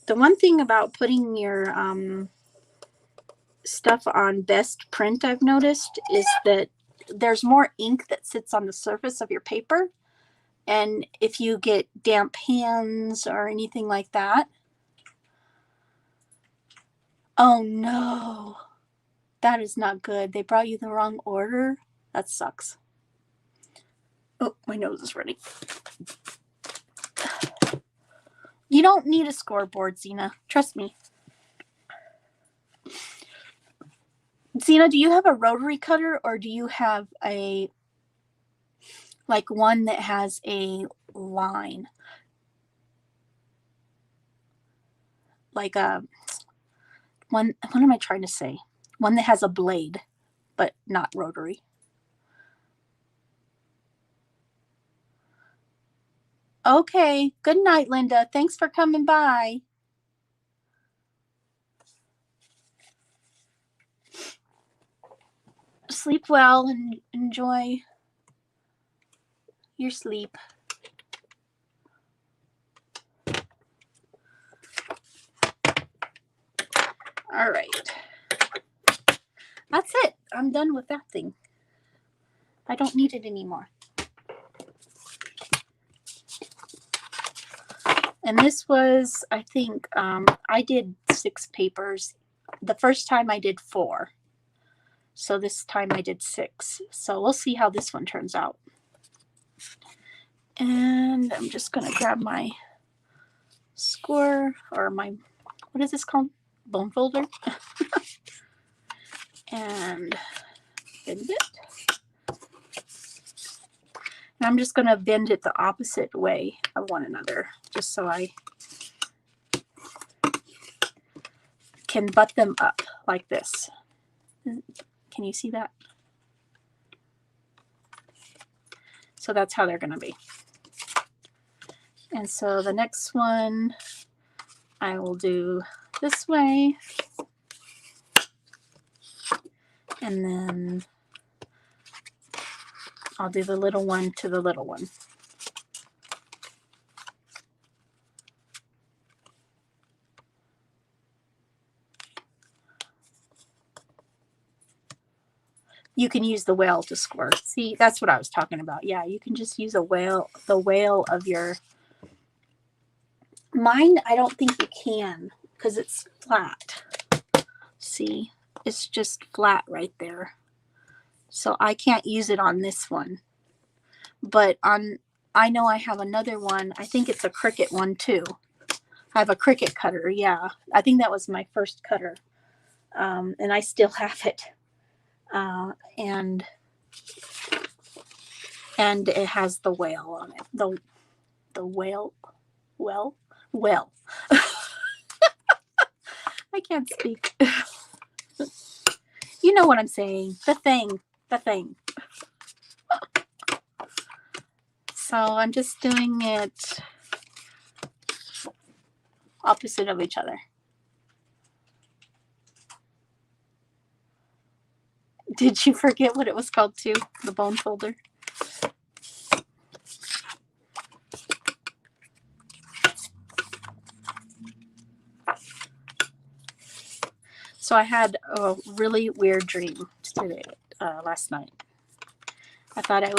The one thing about putting your stuff on best print I've noticed is that there's more ink that sits on the surface of your paper. And if you get damp hands or anything like that, oh no, that is not good. They brought you the wrong order. That sucks. Oh, my nose is running. You don't need a scoreboard, Zena. Trust me. Zena, do you have a rotary cutter, or do you have a, like, one that has a line? Like a one, what am I trying to say? One that has a blade, but not rotary. Okay. Good night, Linda. Thanks for coming by. Sleep well and enjoy your sleep. All right. That's it. I'm done with that thing. I don't need it anymore. And this was, I think, I did 6 papers. The first time I did 4. So this time I did 6. So we'll see how this one turns out. And I'm just going to grab my score, or my, what is this called? Bone folder. And bend it. And I'm just going to bend it the opposite way of one another, just so I can butt them up like this. Can you see that? So that's how they're going to be. And so the next one I will do this way. And then I'll do the little one to the little one. You can use the whale to score. See, that's what I was talking about. Yeah, you can just use a whale, the whale of your... Mine, I don't think you can because it's flat. See, it's just flat right there. So I can't use it on this one. But I know I have another one. I think it's a Cricut one too. I have a Cricut cutter. Yeah, I think that was my first cutter, and I still have it. And it has the whale on it. The whale, well. I can't speak. You know what I'm saying? The thing. So I'm just doing it opposite of each other. Did you forget what it was called too? The bone folder? So I had a really weird dream today, last night. I thought I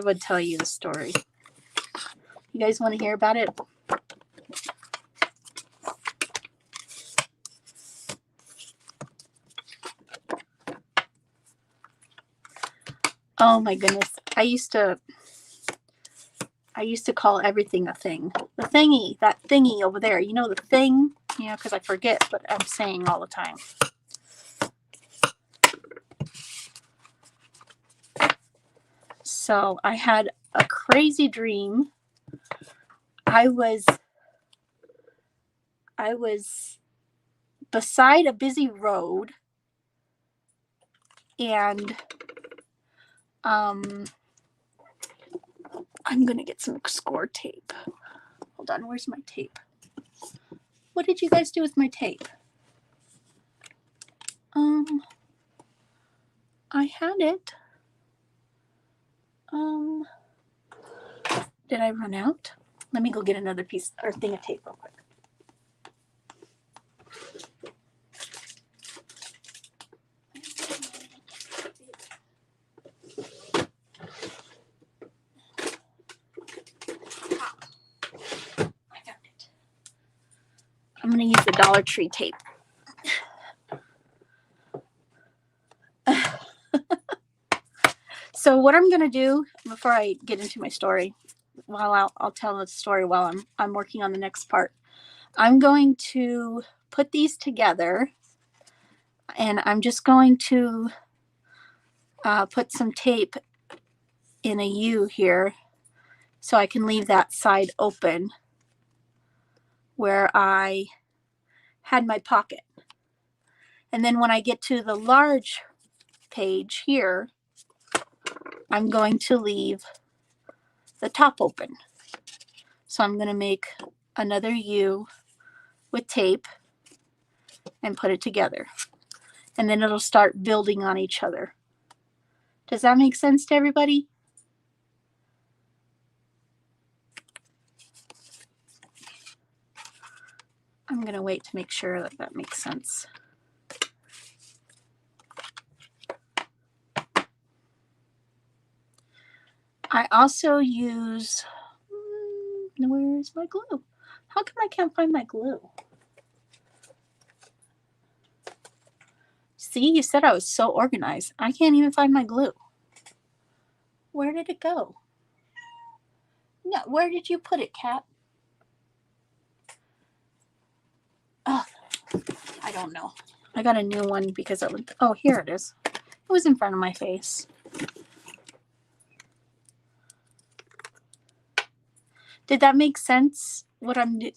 would tell you the story. You guys want to hear about it? Oh my goodness. I used to call everything a thing. The thingy, that thingy over there. You know, the thing, because I forget what I'm saying all the time. So I had a crazy dream. I was beside a busy road, and I'm going to get some score tape. Hold on, where's my tape? What did you guys do with my tape? I had it. Did I run out? Let me go get another piece or thing of tape real quick. I found it. I'm going to use the Dollar Tree tape. So what I'm going to do before I get into my story, I'll tell the story while I'm working on the next part. I'm going to put these together, and I'm just going to put some tape in a U here so I can leave that side open where I had my pocket. And then when I get to the large page here, I'm going to leave the top open. So I'm going to make another U with tape and put it together. And then it'll start building on each other. Does that make sense to everybody? I'm going to wait to make sure that makes sense. I also use, where's my glue? How come I can't find my glue? See, you said I was so organized. I can't even find my glue. Where did it go? No, where did you put it, Kat? Oh, I don't know. I got a new one because it was, oh, here it is. It was in front of my face. Did that make sense?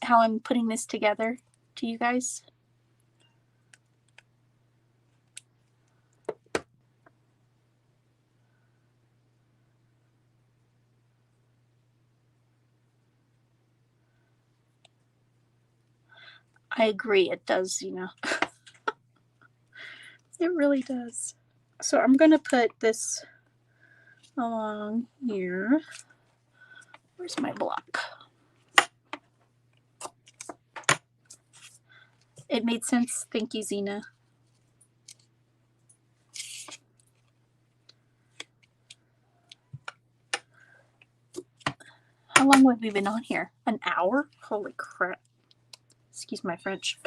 How I'm putting this together to you guys? I agree, it does, It really does. So I'm going to put this along here. Where's my block? It made sense. Thank you, Zena. How long have we been on here? An hour? Holy crap. Excuse my French.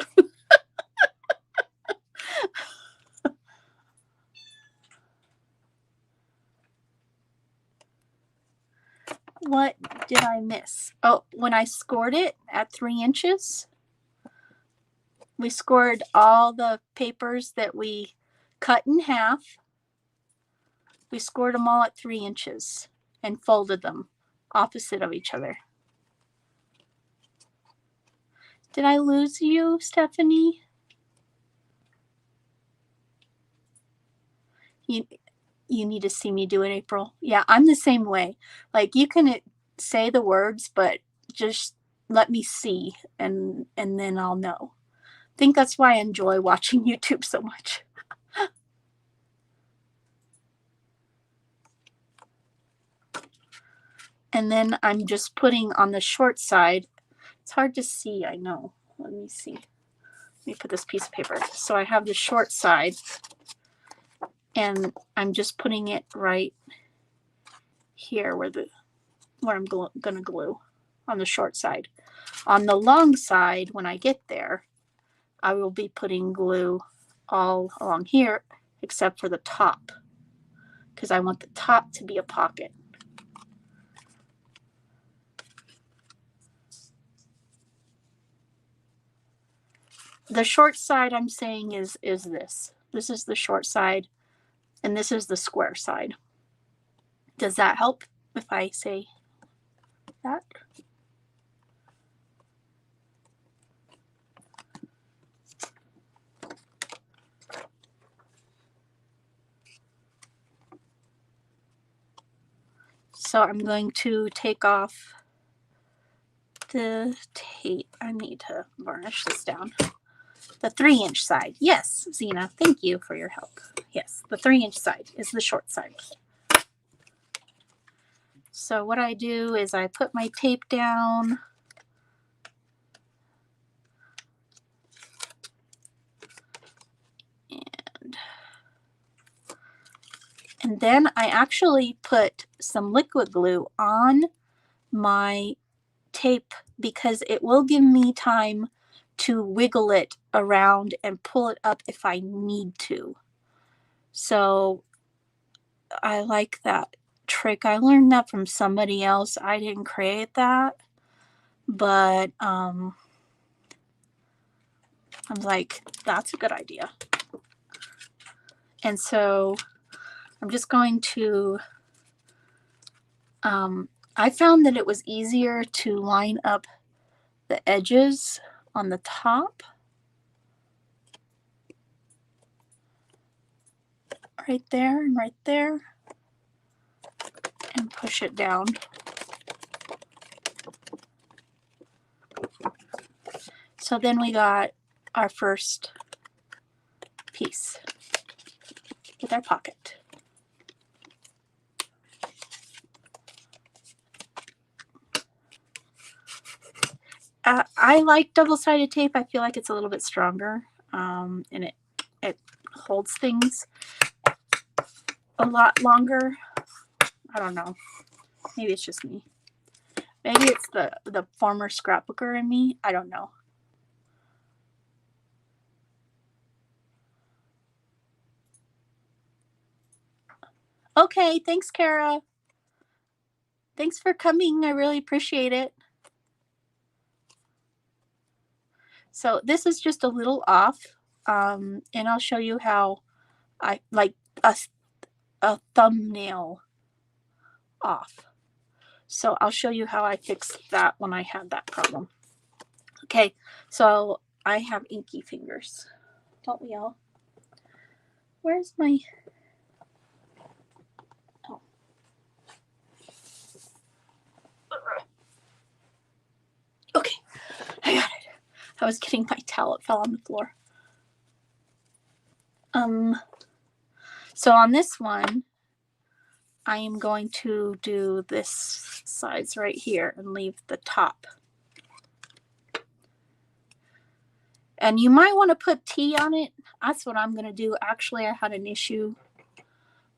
what did I miss? Oh, when I scored it at 3 inches, we scored all the papers that we cut in half. We scored them all at 3 inches and folded them opposite of each other. Did I lose you, Stephanie? You need to see me do it, April. Yeah, I'm the same way. Like, you can say the words, but just let me see, and then I'll know. I think that's why I enjoy watching YouTube so much. And then I'm just putting on the short side. It's hard to see, I know. Let me see. Let me put this piece of paper. So I have the short side, and I'm just putting it right here where I'm gonna glue on the short side. On the long side, when I get there, I will be putting glue all along here except for the top, because I want the top to be a pocket. The short side I'm saying is this. This is the short side, and this is the square side. Does that help if I say that? So I'm going to take off the tape. I need to varnish this down. The 3-inch side. Yes, Zena, thank you for your help. Yes, the 3-inch side is the short side. So what I do is I put my tape down. And then I actually put some liquid glue on my tape because it will give me time to wiggle it around and pull it up if I need to. So I like that trick. I learned that from somebody else. I didn't create that, but I was like, that's a good idea. And so I'm just going to, I found that it was easier to line up the edges on the top, right there and right there, and push it down. So then we got our first piece with our pocket. I like double-sided tape. I feel like it's a little bit stronger, and it holds things a lot longer. I don't know. Maybe it's just me. Maybe it's the former scrapbooker in me. I don't know. Okay, thanks, Cara. Thanks for coming. I really appreciate it. So this is just a little off, and I'll show you how I like a thumbnail off. So I'll show you how I fixed that when I had that problem. Okay, so I have inky fingers. Don't we all? Where's my... Oh. Okay, I got it. I was getting my towel. It fell on the floor. So on this one, I am going to do this size right here and leave the top. And you might want to put T on it. That's what I'm going to do. Actually, I had an issue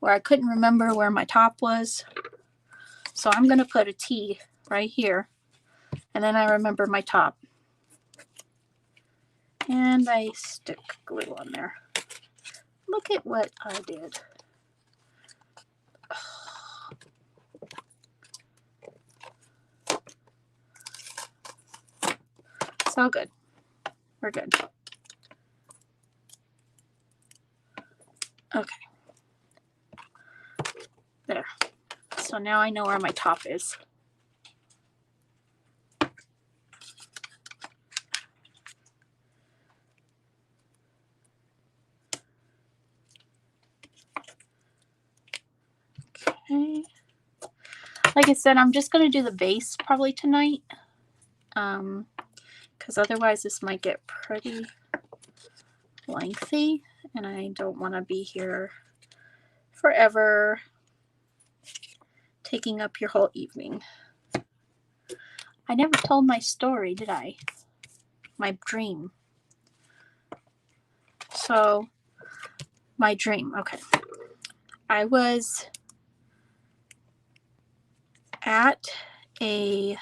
where I couldn't remember where my top was. So I'm going to put a T right here. And then I remember my top. And I stick glue on there. Look at what I did. It's all good. We're good. Okay. There. So now I know where my top is. Okay. Like I said, I'm just going to do the base probably tonight. Because otherwise this might get pretty lengthy. And I don't want to be here forever taking up your whole evening. I never told my story, did I? My dream. So, my dream. Okay. I was at a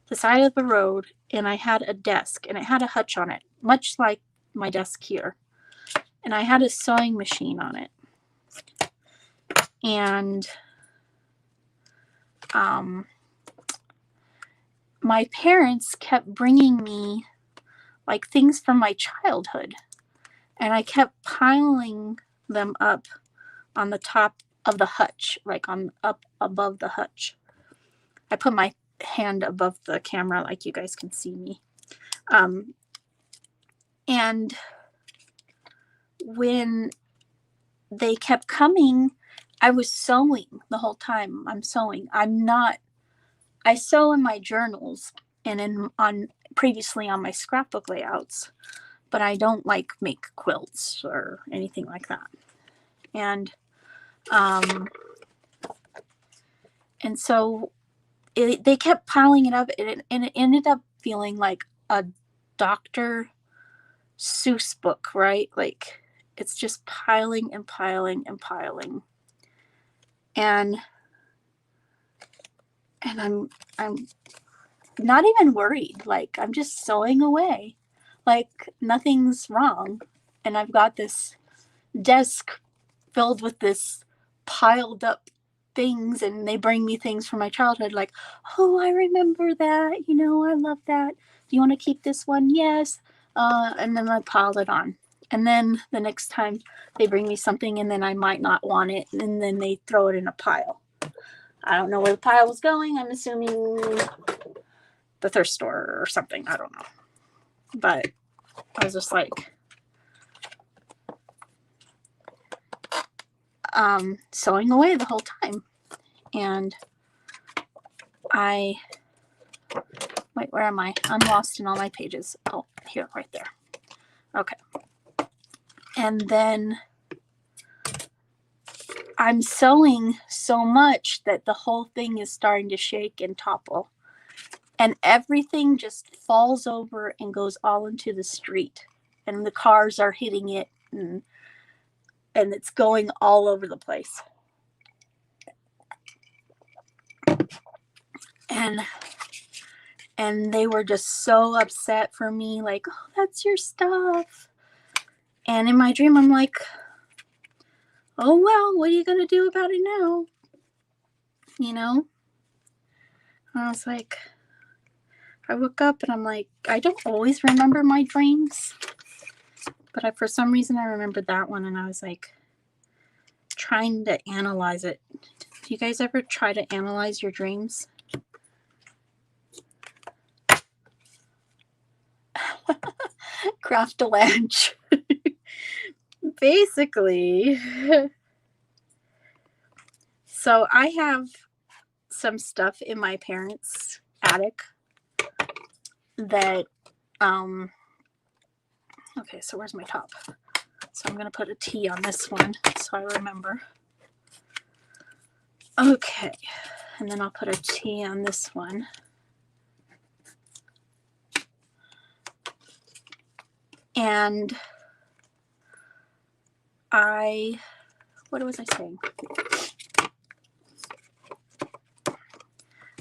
the side of the road, and I had a desk, and it had a hutch on it, much like my desk here. And I had a sewing machine on it. And my parents kept bringing me like things from my childhood, and I kept piling them up on the top of the hutch, like on up above the hutch. I put my hand above the camera like you guys can see me. And when they kept coming, I was sewing the whole time. I'm sewing. I sew in my journals and previously on my scrapbook layouts, but I don't like make quilts or anything like that. And so they kept piling it up, and it ended up feeling like a Dr. Seuss book, right? Like it's just piling and piling and piling. And I'm not even worried. Like I'm just sewing away. Like nothing's wrong. And I've got this desk filled with this piled up things, and they bring me things from my childhood like, oh, I remember that, I love that. Do you want to keep this one? Yes. And then I piled it on. And then the next time they bring me something, and then I might not want it, and then they throw it in a pile. I don't know where the pile was going. I'm assuming the thrift store or something. I don't know. But I was just like, sewing away the whole time. And wait, where am I? I'm lost in all my pages. Oh, here, right there. Okay. And then I'm sewing so much that the whole thing is starting to shake and topple. And everything just falls over and goes all into the street. And the cars are hitting it, and it's going all over the place. And they were just so upset for me, like, oh, that's your stuff. And in my dream, I'm like, oh, well, what are you going to do about it now? I was like, I woke up and I'm like, I don't always remember my dreams. But for some reason, I remembered that one, and I was like, trying to analyze it. Do you guys ever try to analyze your dreams? Craft a lunch. Basically. So I have some stuff in my parents' attic that, okay, so where's my top? So I'm going to put a T on this one so I remember. Okay, and then I'll put a T on this one. And what was I saying?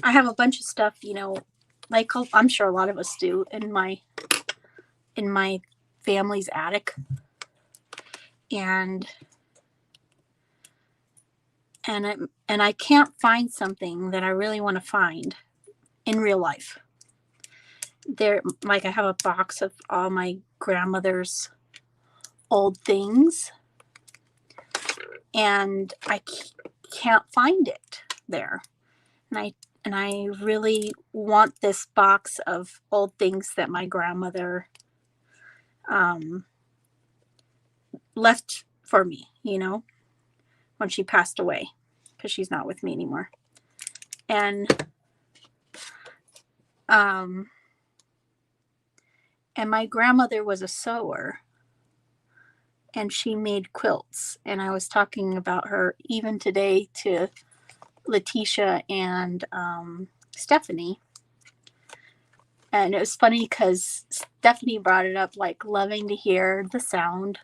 I have a bunch of stuff, like I'm sure a lot of us do, in my family's attic. And and I can't find something that I really want to find in real life. There, like I have a box of all my grandmother's old things, and I can't find it there. And I really want this box of old things that my grandmother left for me, you know, when she passed away, because she's not with me anymore. And my grandmother was a sewer, and she made quilts. And I was talking about her even today to Letitia and Stephanie. And it was funny because Stephanie brought it up, like loving to hear the sound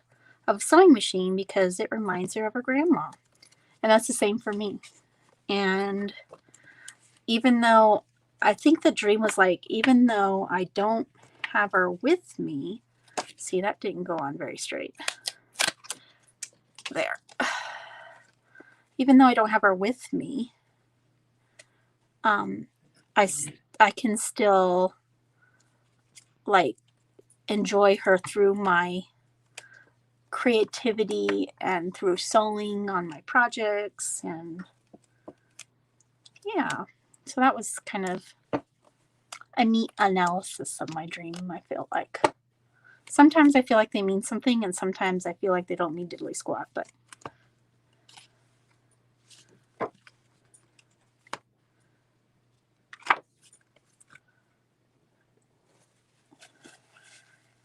of a sewing machine because it reminds her of her grandma. And that's the same for me. And even though I think the dream was like, even though I don't have her with me, see, that didn't go on very straight. There. Even though I don't have her with me, I can still like enjoy her through my creativity and through sewing on my projects. And yeah, so that was kind of a neat analysis of my dream. I feel like sometimes I feel like they mean something, and sometimes I feel like they don't mean diddly squat. But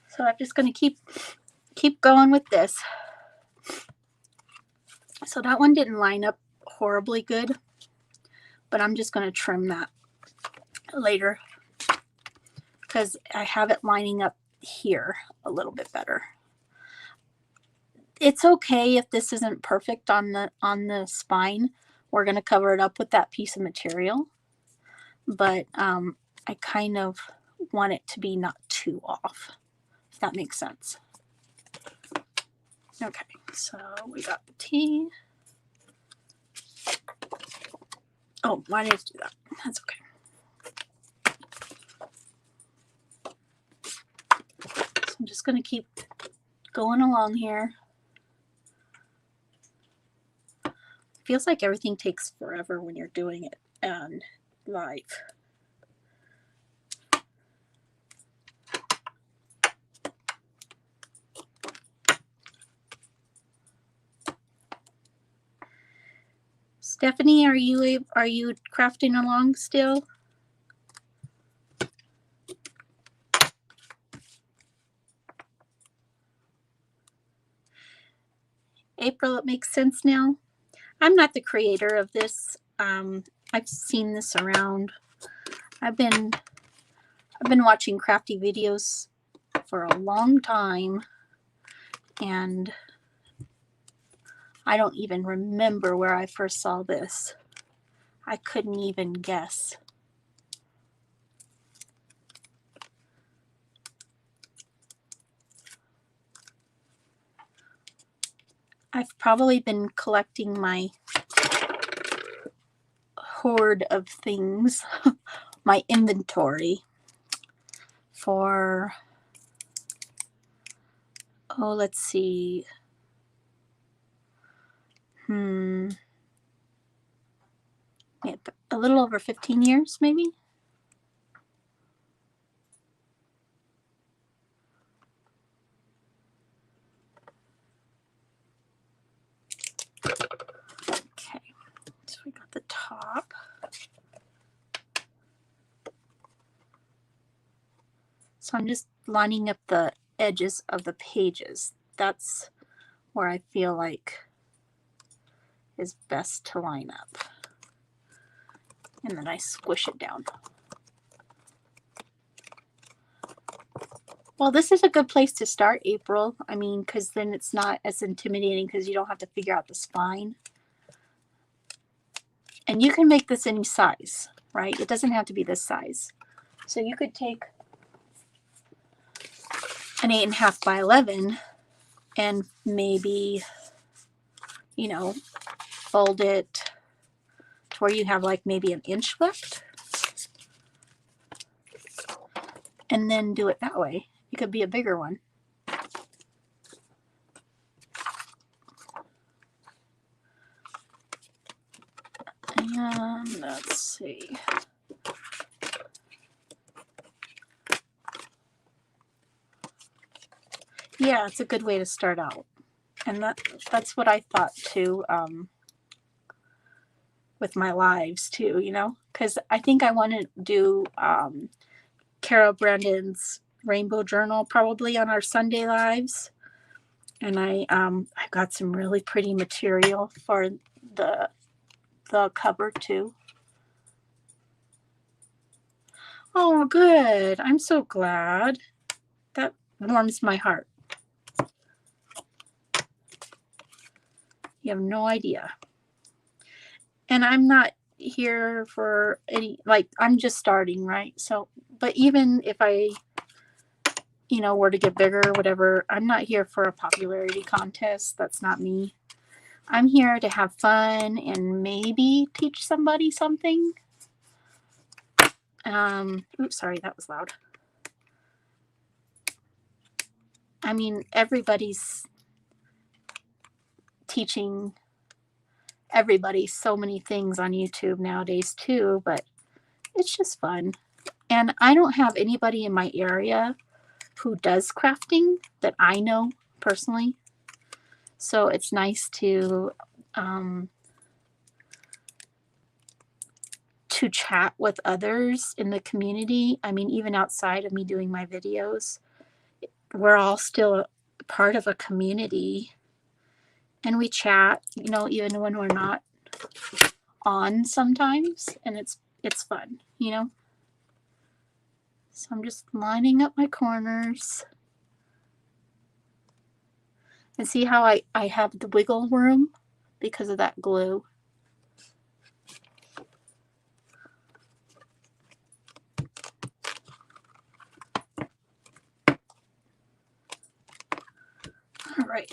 so I'm just going to keep going with this. So that one didn't line up horribly good, but I'm just going to trim that later because I have it lining up here a little bit better. It's okay if this isn't perfect on the spine. We're going to cover it up with that piece of material, but I kind of want it to be not too off, if that makes sense. Okay, so we got the T. Oh, why did I do that? That's okay. So I'm just going to keep going along here. Feels like everything takes forever when you're doing it live. Stephanie, are you crafting along still? April, it makes sense now. I'm not the creator of this. I've seen this around. I've been watching crafty videos for a long time, and I don't even remember where I first saw this. I couldn't even guess. I've probably been collecting my hoard of things, my inventory, for, oh, let's see, yeah, a little over 15 years, maybe. Okay, so we got the top. So I'm just lining up the edges of the pages. That's where I feel like is best to line up. And then I squish it down. Well, this is a good place to start, April. I mean, because then it's not as intimidating because you don't have to figure out the spine. And you can make this any size, right? It doesn't have to be this size. So you could take an 8.5 by 11 and maybe, you know, fold it to where you have like maybe an inch left, and then do it that way. It could be a bigger one. And let's see. Yeah, it's a good way to start out. And that's what I thought too, with my lives too, you know, because I think I want to do Cara Brandon's Rainbow Journal probably on our Sunday lives. And I've got some really pretty material for the cover too. Oh, good. I'm so glad. That warms my heart. You have no idea. And I'm not here for any, like, I'm just starting, right? So, but even if I, you know, were to get bigger or whatever, I'm not here for a popularity contest. That's not me. I'm here to have fun and maybe teach somebody something. Oops, sorry, that was loud. I mean, everybody's teaching everybody so many things on YouTube nowadays too, but it's just fun. And I don't have anybody in my area who does crafting that I know personally. So it's nice to chat with others in the community. I mean, even outside of me doing my videos, we're all still part of a community, and we chat, you know, even when we're not on sometimes, and it's fun, you know. So I'm just lining up my corners. And see how I have the wiggle room because of that glue. All right.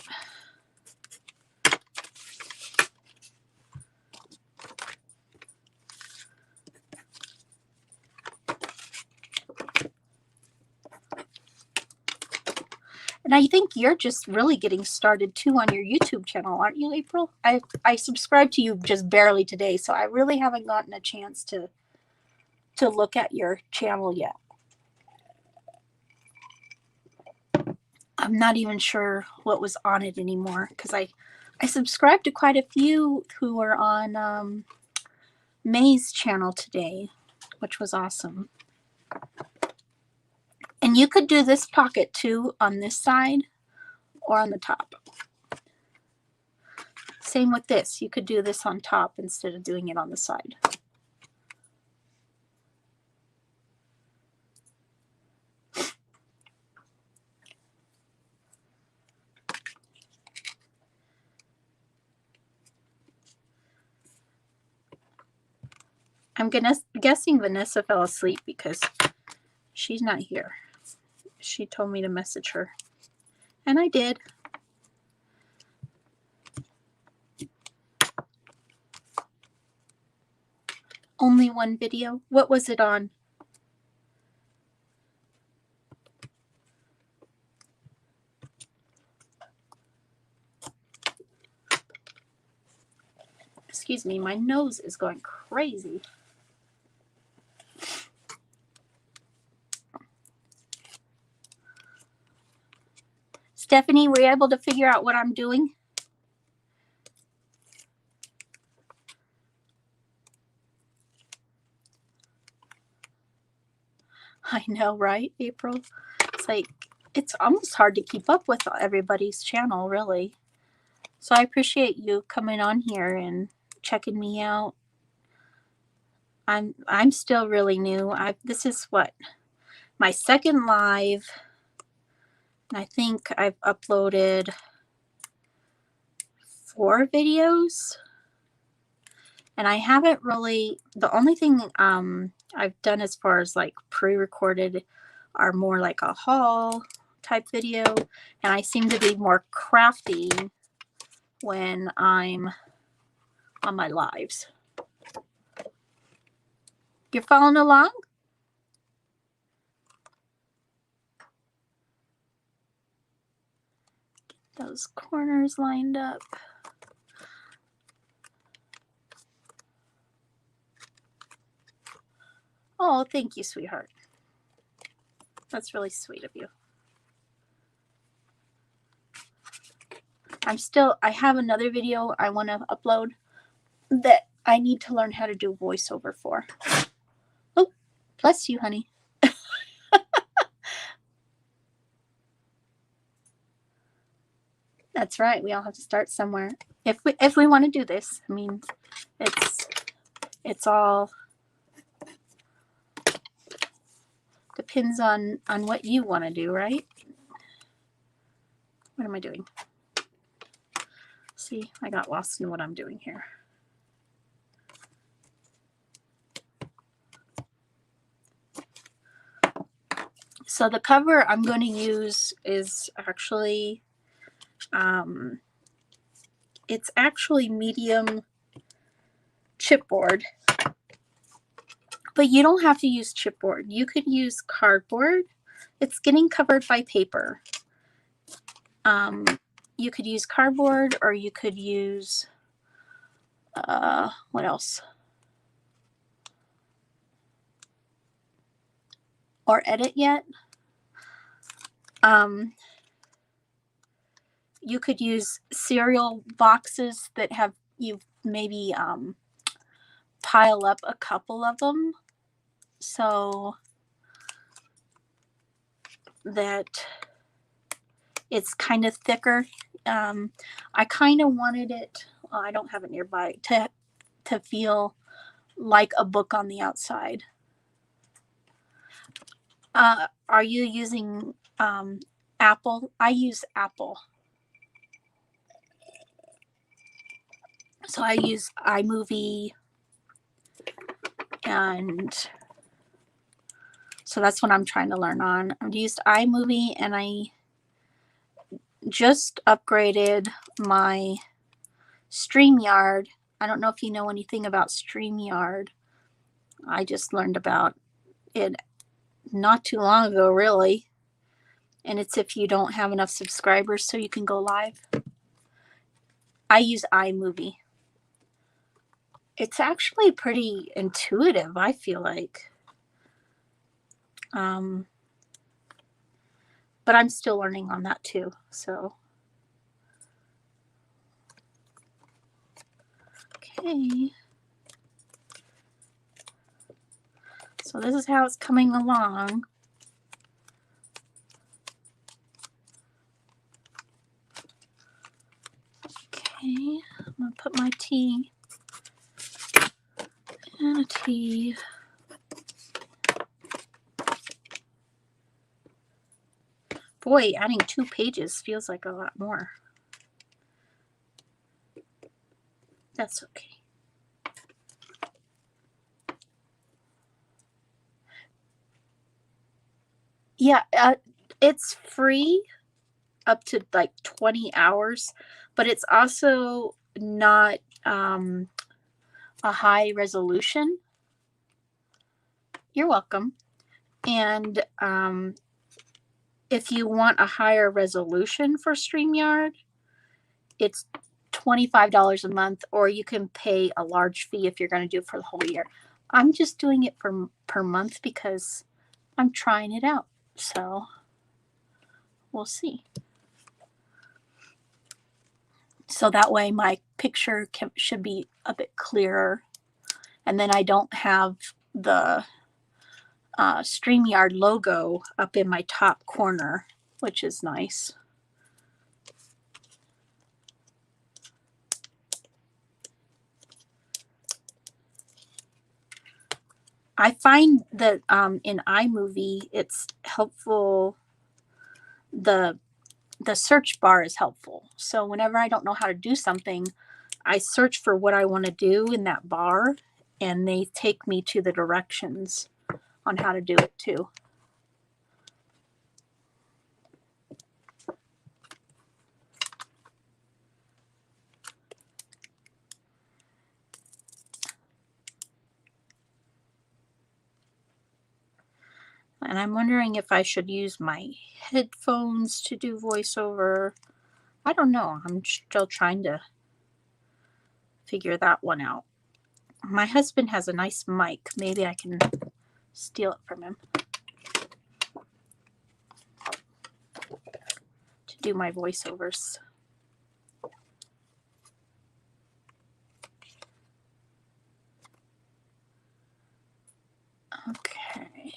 And I think you're just really getting started too on your YouTube channel, aren't you, April? I subscribed to you just barely today, so I really haven't gotten a chance to look at your channel yet. I'm not even sure what was on it anymore because I subscribed to quite a few who were on May's channel today, which was awesome. And you could do this pocket too on this side or on the top. Same with this. You could do this on top instead of doing it on the side. I'm guessing Vanessa fell asleep because she's not here. She told me to message her. And I did. Only one video? What was it on? Excuse me, my nose is going crazy. Stephanie, were you able to figure out what I'm doing? I know, right, April? It's like, it's almost hard to keep up with everybody's channel, really. So I appreciate you coming on here and checking me out. I'm still really new. This is what, my second live, and I think I've uploaded 4 videos. And I haven't really, the only thing I've done as far as like pre-recorded are more like a haul type video. And I seem to be more crafty when I'm on my lives. You're following along? Get those corners lined up. Oh, thank you, sweetheart. That's really sweet of you. I have another video I want to upload that I need to learn how to do voiceover for. Oh, bless you, honey. That's right. We all have to start somewhere. If we want to do this, I mean, it's all depends on what you want to do, right? What am I doing? See, I got lost in what I'm doing here. So the cover I'm going to use is actually, it's actually medium chipboard, but you don't have to use chipboard. You could use cardboard. It's getting covered by paper. You could use cardboard, or you could use, what else? Or edit yet? You could use cereal boxes that have, you maybe pile up a couple of them so that it's kind of thicker. I kind of wanted it, I don't have it nearby, to feel like a book on the outside. Are you using Apple? I use Apple. So I use iMovie, and so that's what I'm trying to learn on. I've used iMovie, and I just upgraded my StreamYard. I don't know if you know anything about StreamYard. I just learned about it not too long ago, really. And it's if you don't have enough subscribers so you can go live. I use iMovie. It's actually pretty intuitive, I feel like. But I'm still learning on that too, so. Okay. So this is how it's coming along. Okay, I'm gonna put my T and a T. Boy, adding 2 pages feels like a lot more. That's okay. Yeah, it's free up to like 20 hours, but it's also not a high resolution. You're welcome. And if you want a higher resolution for StreamYard, it's $25 a month, or you can pay a large fee if you're going to do it for the whole year. I'm just doing it per month because I'm trying it out. So we'll see. So that way my picture should be a bit clearer. And then I don't have the StreamYard logo up in my top corner, which is nice. I find that in iMovie, it's helpful. The search bar is helpful. So whenever I don't know how to do something, I search for what I want to do in that bar, and they take me to the directions on how to do it too. And I'm wondering if I should use my headphones to do voiceover. I don't know. I'm still trying to figure that one out. My husband has a nice mic. Maybe I can steal it from him to do my voiceovers. Okay.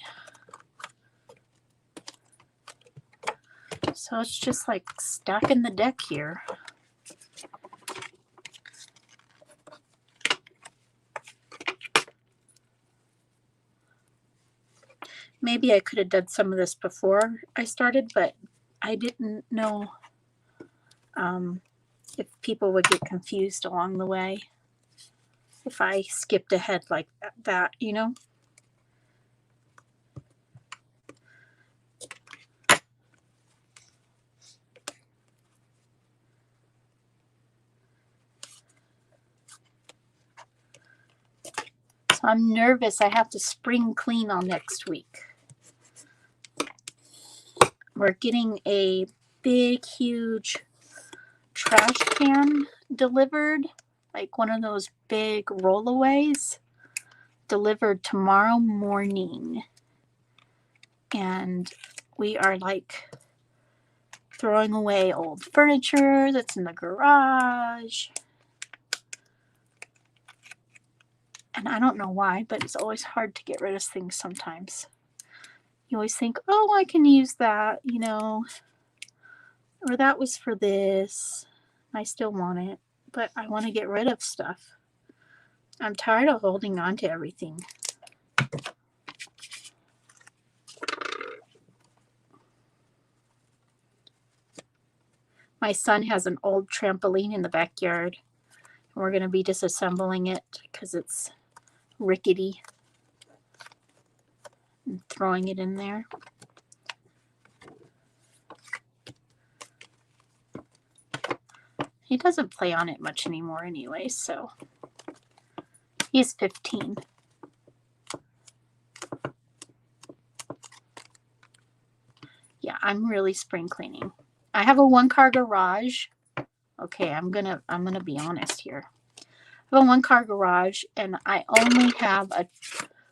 So it's just like stacking the deck here. Maybe I could have done some of this before I started, but I didn't know if people would get confused along the way if I skipped ahead like that, you know? So I'm nervous. I have to spring clean on next week. We're getting a big, huge trash can delivered, like one of those big rollaways, delivered tomorrow morning. And we are like throwing away old furniture that's in the garage. And I don't know why, but it's always hard to get rid of things sometimes. You always think, oh, I can use that, you know, or that was for this. I still want it, but I want to get rid of stuff. I'm tired of holding on to everything. My son has an old trampoline in the backyard. We're going to be disassembling it because it's rickety and throwing it in there. He doesn't play on it much anymore anyway, so he's 15. Yeah, I'm really spring cleaning. I have a one-car garage. Okay, I'm gonna be honest here. I have a one-car garage, and I only have a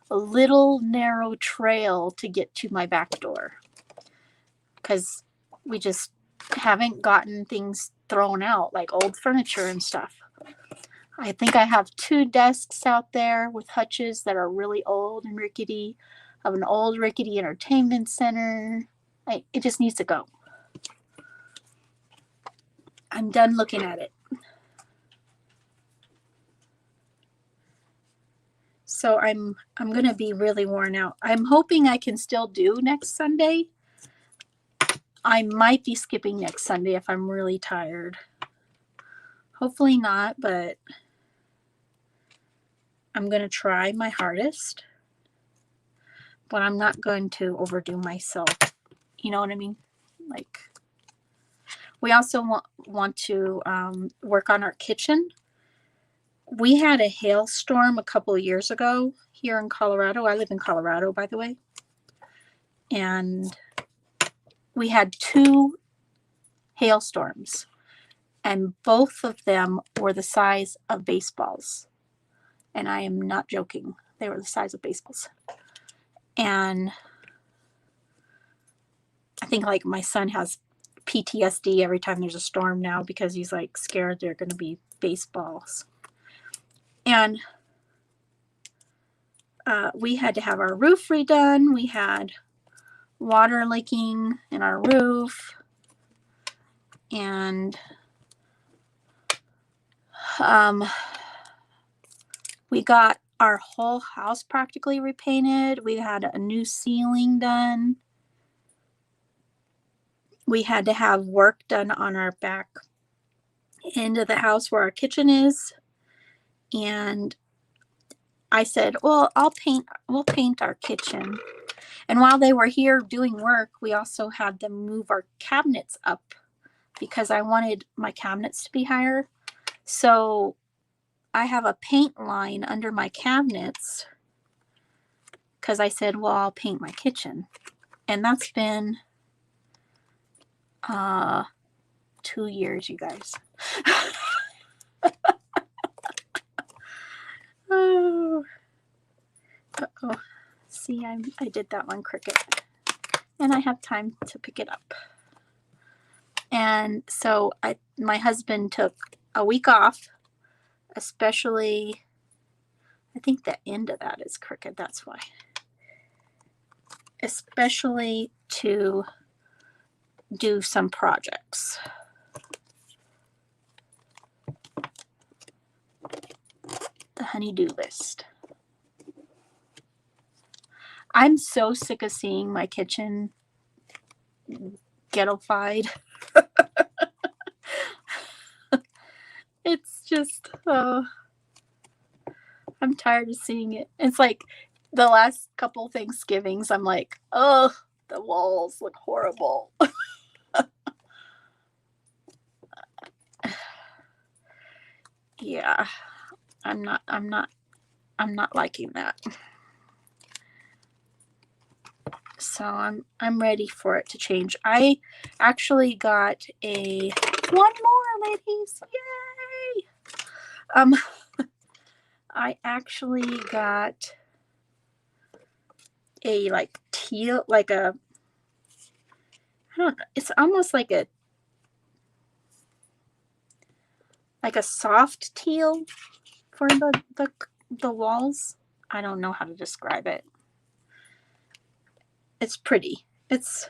little narrow trail to get to my back door because we just haven't gotten things thrown out like old furniture and stuff. I think I have 2 desks out there with hutches that are really old and rickety. I have an old rickety entertainment center. It just needs to go. I'm done looking at it. So I'm going to be really worn out. I'm hoping I can still do next Sunday. I might be skipping next Sunday if I'm really tired. Hopefully not, but I'm going to try my hardest. But I'm not going to overdo myself. You know what I mean? Like, we also want to work on our kitchen. We had a hailstorm a couple of years ago here in Colorado. I live in Colorado, by the way. And we had 2 hailstorms. And both of them were the size of baseballs. And I am not joking. They were the size of baseballs. And I think like my son has PTSD every time there's a storm now because he's like scared they're going to be baseballs. And we had to have our roof redone. We had water leaking in our roof. And we got our whole house practically repainted. We had a new ceiling done. We had to have work done on our back end of the house where our kitchen is. And I said, well, we'll paint our kitchen. And while they were here doing work, we also had them move our cabinets up because I wanted my cabinets to be higher. So I have a paint line under my cabinets because I said, well, I'll paint my kitchen. And that's been 2 years, you guys. Oh. Uh-oh. See, I did that one crooked. And I have time to pick it up. And so my husband took a week off, especially, I think the end of that is crooked, that's why. Especially to do some projects. The honey-do list. I'm so sick of seeing my kitchen ghetto-fied. It's just, I'm tired of seeing it. It's like the last couple Thanksgivings, I'm like, oh, the walls look horrible. Yeah, I'm not liking that. So I'm ready for it to change. I actually got one more, ladies. Yay! I actually got a like teal, like a, I don't know, it's almost like a soft teal for the walls. I don't know how to describe it. It's pretty. It's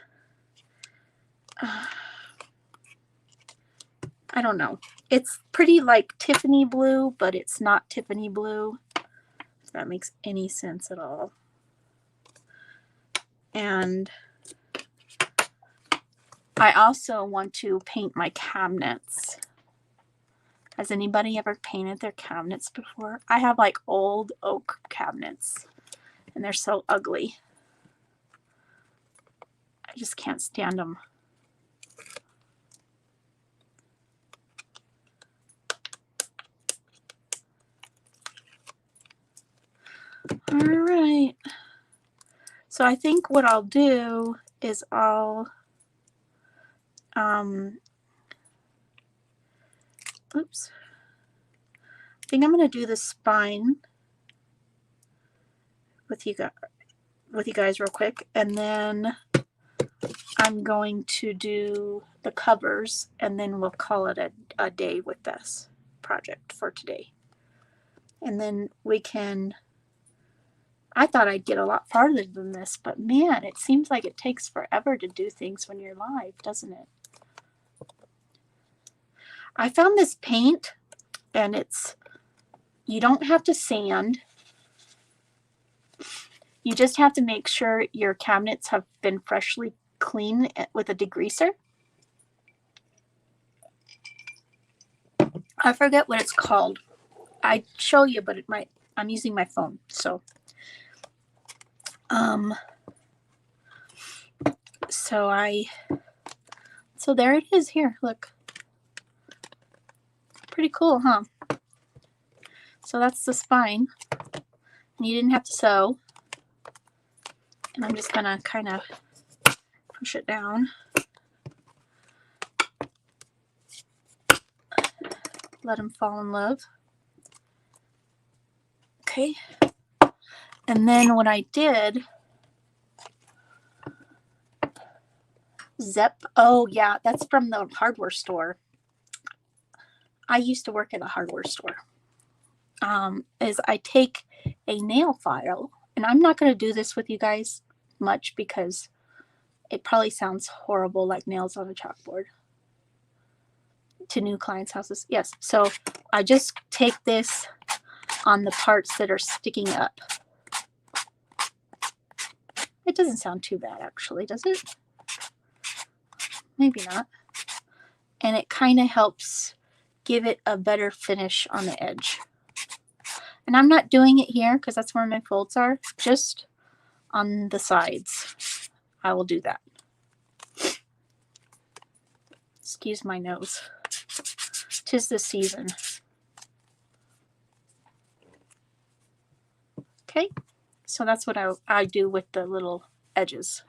I don't know. It's pretty like Tiffany blue, but it's not Tiffany blue. If that makes any sense at all. And I also want to paint my cabinets. Has anybody ever painted their cabinets before? I have like old oak cabinets and they're so ugly. I just can't stand them. All right. So I think what I'll do is I'll oops. I think I'm going to do the spine with you guys real quick, and then I'm going to do the covers, and then we'll call it a day with this project for today. And then we can, I thought I'd get a lot farther than this, but man, it seems like it takes forever to do things when you're live, doesn't it? I found this paint, and you don't have to sand. You just have to make sure your cabinets have been freshly cleaned with a degreaser. I forget what it's called. I'd show you, but I'm using my phone, so so there it is here. Look. Pretty cool, huh? So that's the spine. And you didn't have to sew. And I'm just gonna kind of push it down. Let them fall in love. Okay. And then what I did, Zep. Oh yeah, that's from the hardware store. I used to work at a hardware store. Is I take a nail file, and I'm not going to do this with you guys much because it probably sounds horrible, like nails on a chalkboard to new clients' houses. Yes, so I just take this on the parts that are sticking up. It doesn't sound too bad, actually, does it? Maybe not. And it kind of helps give it a better finish on the edge. And I'm not doing it here because that's where my folds are, just on the sides. I will do that. Excuse my nose. 'Tis the season. Okay, so that's what I do with the little edges.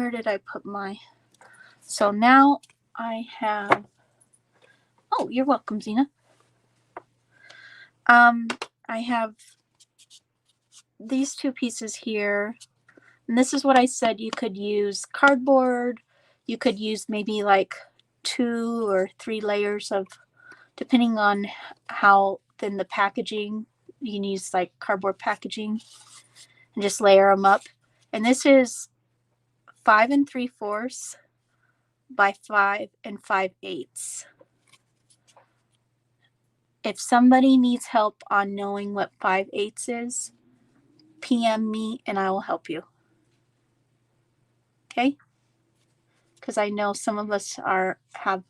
where did I put my, so now I have, oh, you're welcome, Zena. I have these two pieces here, and this is what I said. You could use cardboard, you could use maybe like 2 or 3 layers of, depending on how thin the packaging, you can use like cardboard packaging and just layer them up. And this is 5 3/4 by 5 5/8. If somebody needs help on knowing what 5/8 is, PM me and I will help you. Okay? Because I know some of us have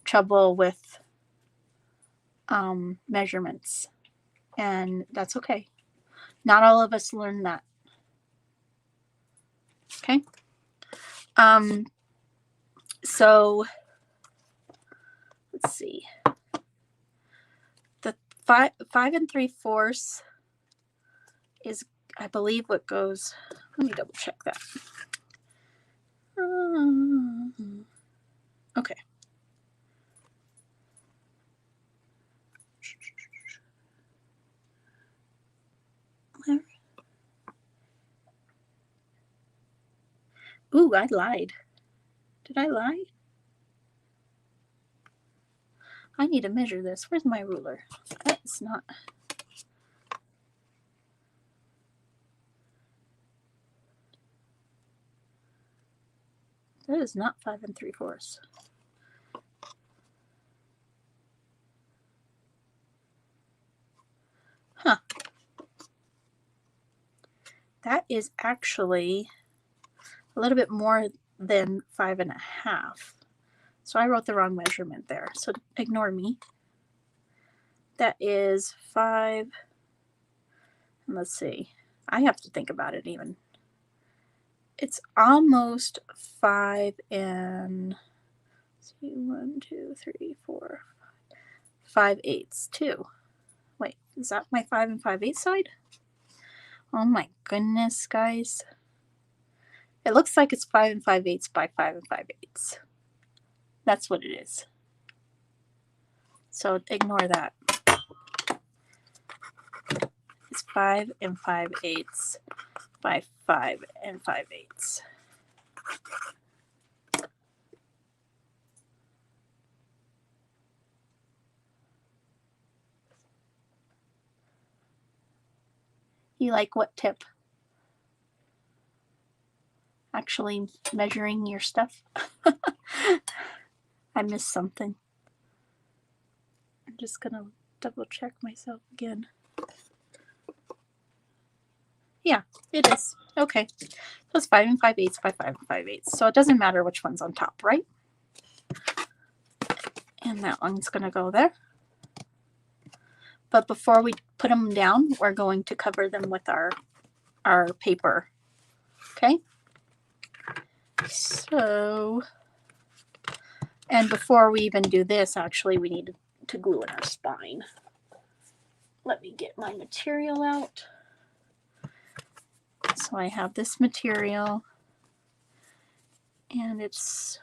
trouble with measurements, and that's okay. Not all of us learn that. Okay? So let's see. The 5 3/4 is, I believe, what goes. Let me double check that. Okay. Ooh, I lied. Did I lie? I need to measure this. Where's my ruler? That's not. That is not 5 3/4. Huh. That is actually a little bit more than 5 1/2. So I wrote the wrong measurement there. So ignore me. That is 5. And let's see. I have to think about it even. It's almost 5 and 1, 2, 3, 4, 5/8 too. Wait, is that my 5 5/8 side? Oh my goodness, guys. It looks like it's 5 5/8 by 5 5/8. That's what it is. So ignore that. It's 5 5/8 by 5 5/8. You like what tip? Actually measuring your stuff? I missed something. I'm just going to double check myself again. Yeah, it is. Okay. So it's 5 5/8 by 5 5/8. So it doesn't matter which one's on top, right? And that one's going to go there. But before we put them down, we're going to cover them with our paper. Okay? So, and before we even do this, actually, we need to glue in our spine. Let me get my material out. So I have this material, and it's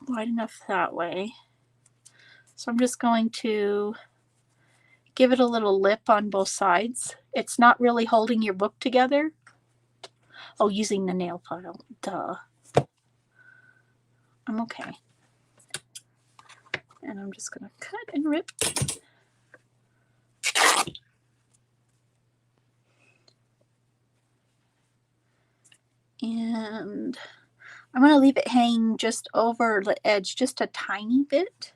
wide enough that way. So I'm just going to give it a little lip on both sides. It's not really holding your book together. Oh, using the nail file. Duh. I'm okay. And I'm just going to cut and rip. And I'm going to leave it hanging just over the edge, just a tiny bit.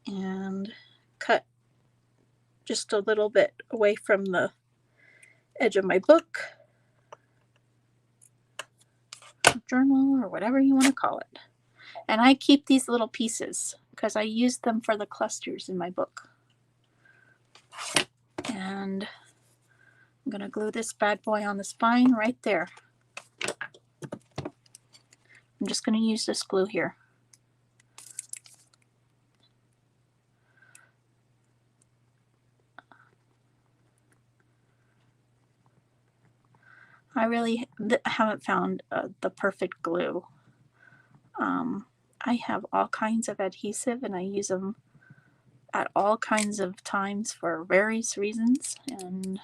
And cut just a little bit away from the edge of my book, journal, or whatever you want to call it. And I keep these little pieces because I use them for the clusters in my book. And I'm going to glue this bad boy on the spine right there. I'm just going to use this glue here. I really haven't found the perfect glue. I have all kinds of adhesive and I use them at all kinds of times for various reasons, and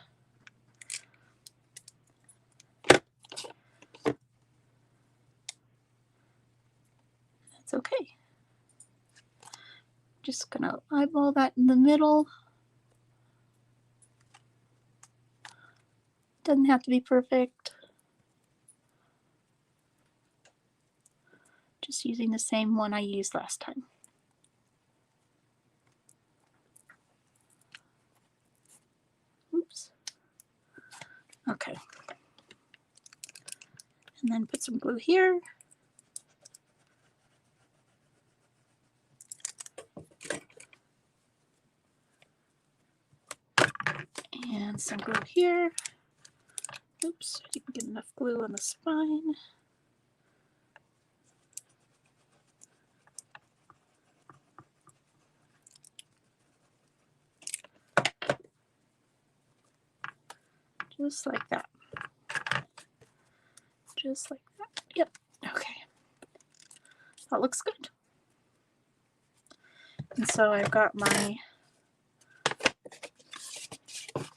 that's okay. Just gonna eyeball that in the middle. Doesn't have to be perfect. Just using the same one I used last time. Oops. Okay. And then put some glue here. And some glue here. Oops, I didn't get enough glue on the spine. Just like that. Just like that. Yep. Okay. That looks good. And so I've got my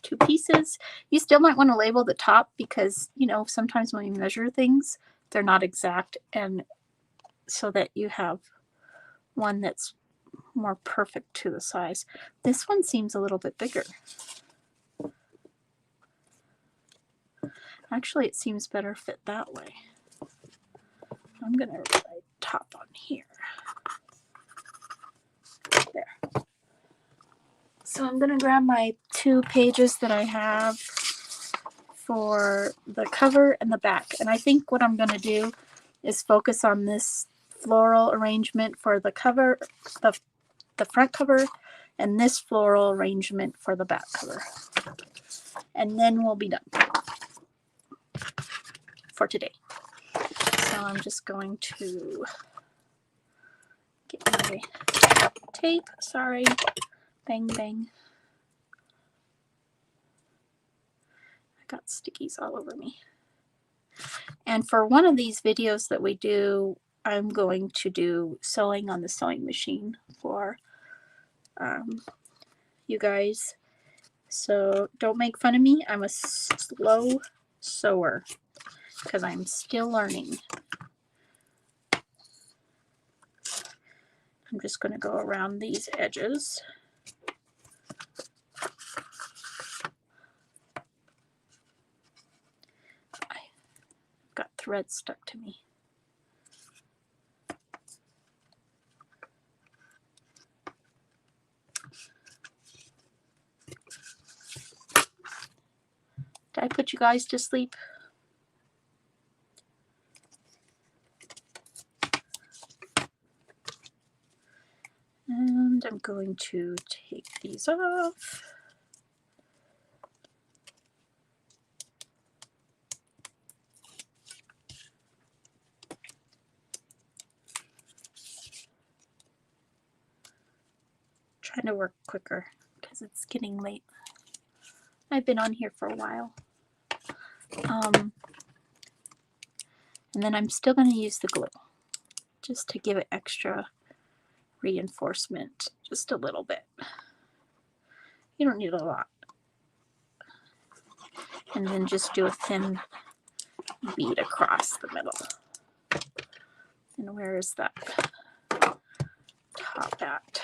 2 pieces. You still might want to label the top because, you know, sometimes when we measure things, they're not exact, and so that you have one that's more perfect to the size. This one seems a little bit bigger. Actually, it seems better fit that way. I'm going to write top on here. There. So I'm going to grab my 2 pages that I have for the cover and the back. And I think what I'm going to do is focus on this floral arrangement for the cover, the front cover, and this floral arrangement for the back cover. And then we'll be done for today. So I'm just going to get my tape. Sorry. Bang, bang. I got stickies all over me. And for one of these videos that we do, I'm going to do sewing on the sewing machine for you guys. So don't make fun of me. I'm a slow sewer because I'm still learning. I'm just going to go around these edges. I've got thread stuck to me. Did I put you guys to sleep? And I'm going to take these off. Trying to work quicker because it's getting late. I've been on here for a while. And then I'm still going to use the glue just to give it extra reinforcement, just a little bit. You don't need a lot. And then just do a thin bead across the middle. And where is that top at?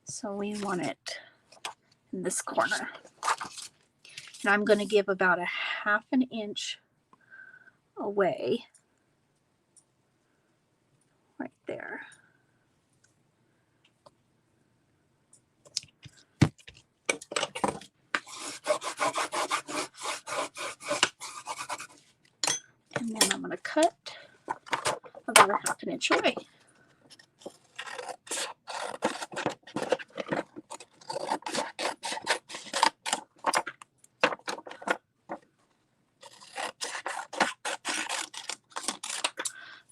So we want it in this corner. And I'm going to give about a 1/2 inch away right there. And then I'm going to cut about a 1/2 inch away.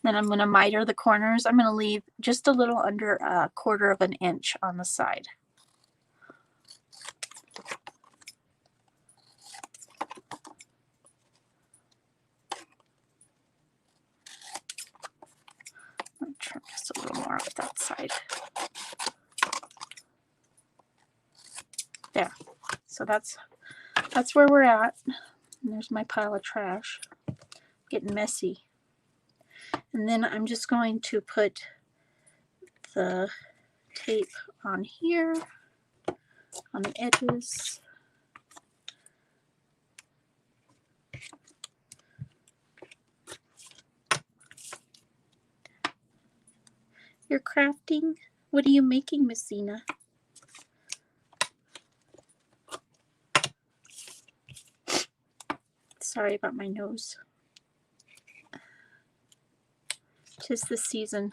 Then I'm going to miter the corners. I'm going to leave just a little under 1/4 inch on the side. out of that side. There. So that's where we're at. And there's my pile of trash. Getting messy. And then I'm just going to put the tape on here, on the edges. You're crafting? What are you making, Miss Zena? Sorry about my nose. 'Tis the season.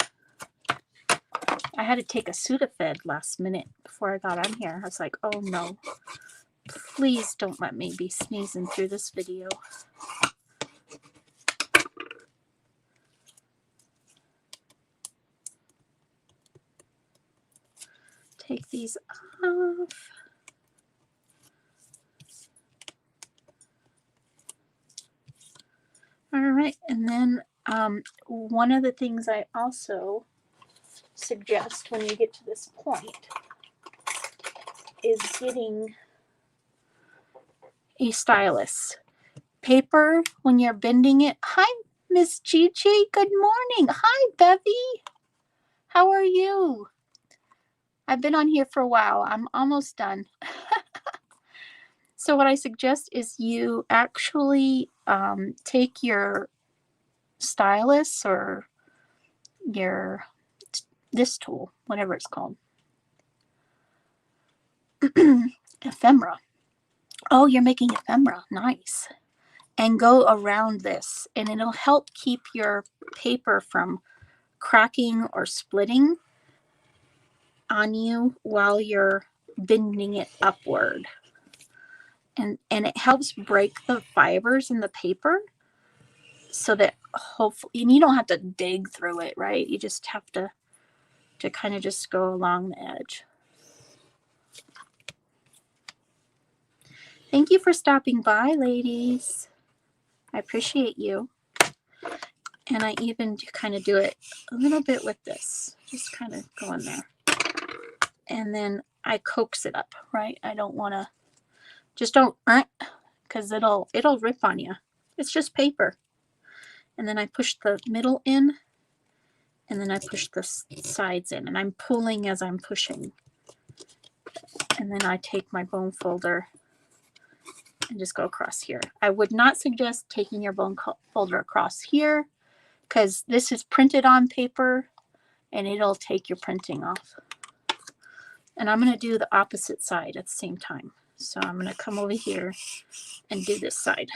I had to take a Sudafed last minute before I got on here. I was like, oh no, please don't let me be sneezing through this video. Take these off. All right, and then one of the things I also suggest when you get to this point is getting a stylus. Paper, when you're bending it. Hi, Miss Chi-Chi. Good morning. Hi, Bevy. How are you? I've been on here for a while. I'm almost done. So what I suggest is you actually take your stylus or your this tool, whatever it's called. Ephemera. Oh, you're making ephemera. Nice. And go around this, and it'll help keep your paper from cracking or splitting on you while you're bending it upward. And it helps break the fibers in the paper so that hopefully, and you don't have to dig through it, right? You just have to kind of just go along the edge. Thank you for stopping by, ladies. I appreciate you. And I even kind of do it a little bit with this. Just kind of go in there. And then I coax it up, right? I don't want to, just don't, because it'll rip on you. It's just paper. And then I push the middle in, and then I push the sides in, and I'm pulling as I'm pushing. And then I take my bone folder and just go across here. I would not suggest taking your bone folder across here because this is printed on paper and it'll take your printing off. And I'm going to do the opposite side at the same time. So I'm going to come over here and do this side.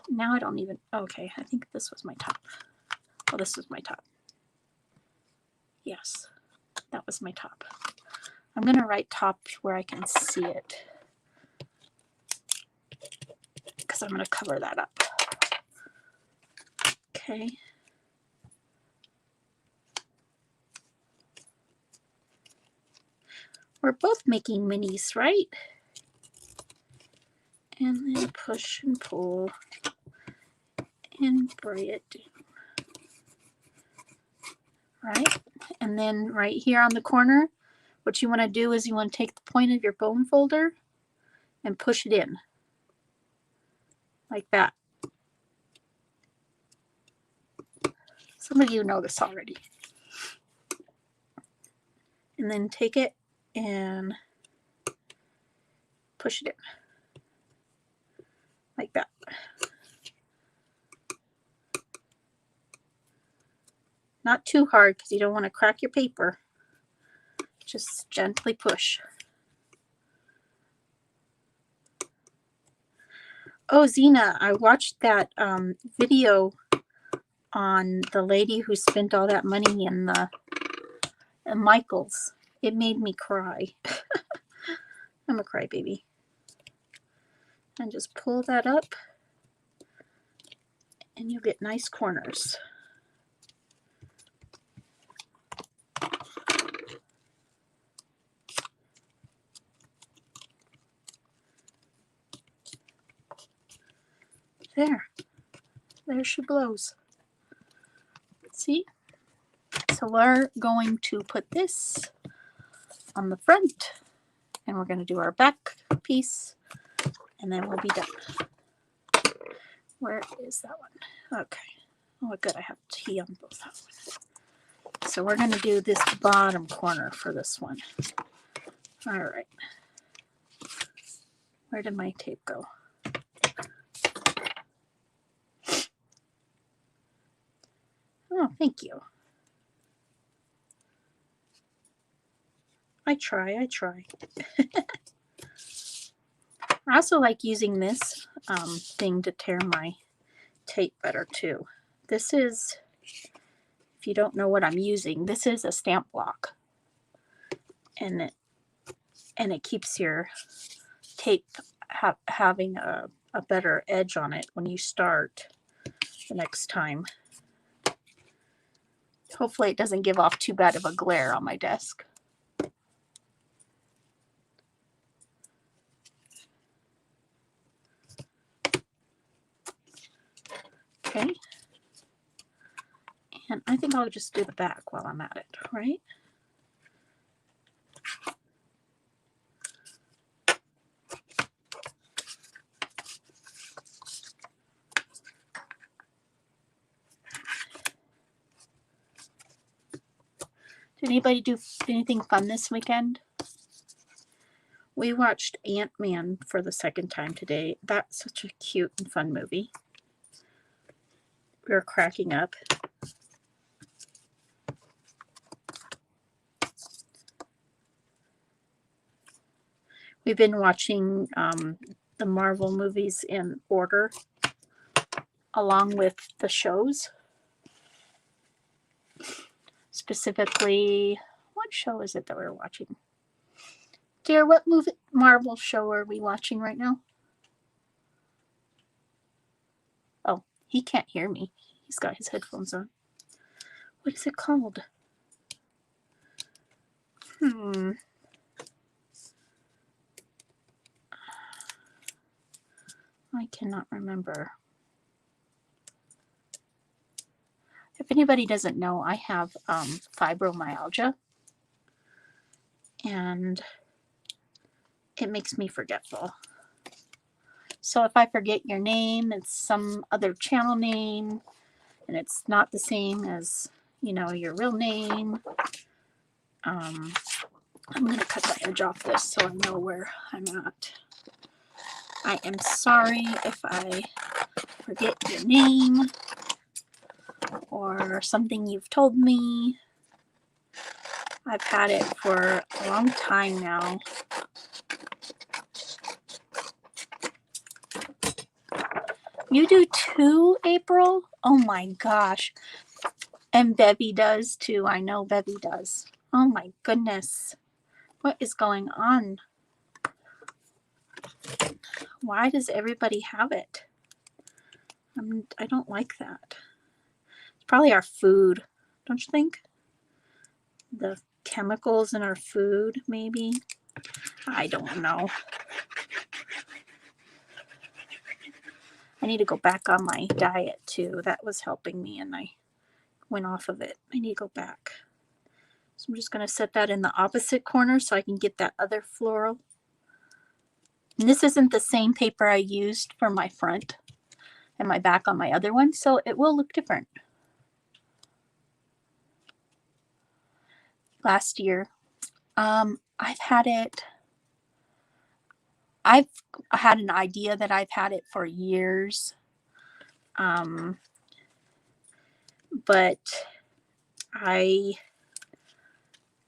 Now I don't even, okay, I think this was my top. Oh, this was my top. Yes, that was my top. I'm going to write top where I can see it, because I'm going to cover that up. Okay. We're both making minis, right? And then push and pull and braid it down. Right? And then right here on the corner, what you want to do is you want to take the point of your bone folder and push it in. Like that. Some of you know this already. And then take it and push it in. Like that. Not too hard because you don't want to crack your paper. Just gently push. Oh, Zena, I watched that video on the lady who spent all that money in the Michaels. It made me cry. I'm a crybaby. And just pull that up and you'll get nice corners. There she blows. See? So we're going to put this on the front, and we're going to do our back piece, and then we'll be done. Where is that one? Okay. Oh, good. I have tea on both of them. So we're going to do this bottom corner for this one. All right. Where did my tape go? Oh, thank you. I try. I also like using this thing to tear my tape better too. This is, if you don't know what I'm using, this is a stamp block, and it keeps your tape having a better edge on it when you start the next time. Hopefully it doesn't give off too bad of a glare on my desk. Okay. And I think I'll just do the back while I'm at it, right? Did anybody do anything fun this weekend? We watched Ant-Man for the second time today. That's such a cute and fun movie. We were cracking up. We've been watching the Marvel movies in order, along with the shows. Specifically, what show is it that we're watching? Dear, what Marvel show are we watching right now? Oh, he can't hear me. He's got his headphones on. What is it called? I cannot remember. If anybody doesn't know, I have fibromyalgia, and it makes me forgetful. So if I forget your name, it's some other channel name, and it's not the same as, you know, your real name. I'm going to cut the edge off this so I know where I'm at. I am sorry if I forget your name or something you've told me. I've had it for a long time now. You do too, April? Oh my gosh. And Bevy does too. I know Bevy does. Oh my goodness. What is going on? Why does everybody have it? I don't like that. It's probably our food, don't you think? The chemicals in our food, maybe? I don't know. I need to go back on my diet too. That was helping me and I went off of it. I need to go back. So I'm just going to set that in the opposite corner so I can get that other floral. And this isn't the same paper I used for my front and my back on my other one, so it will look different. Last year, I've had an idea that I've had it for years. But I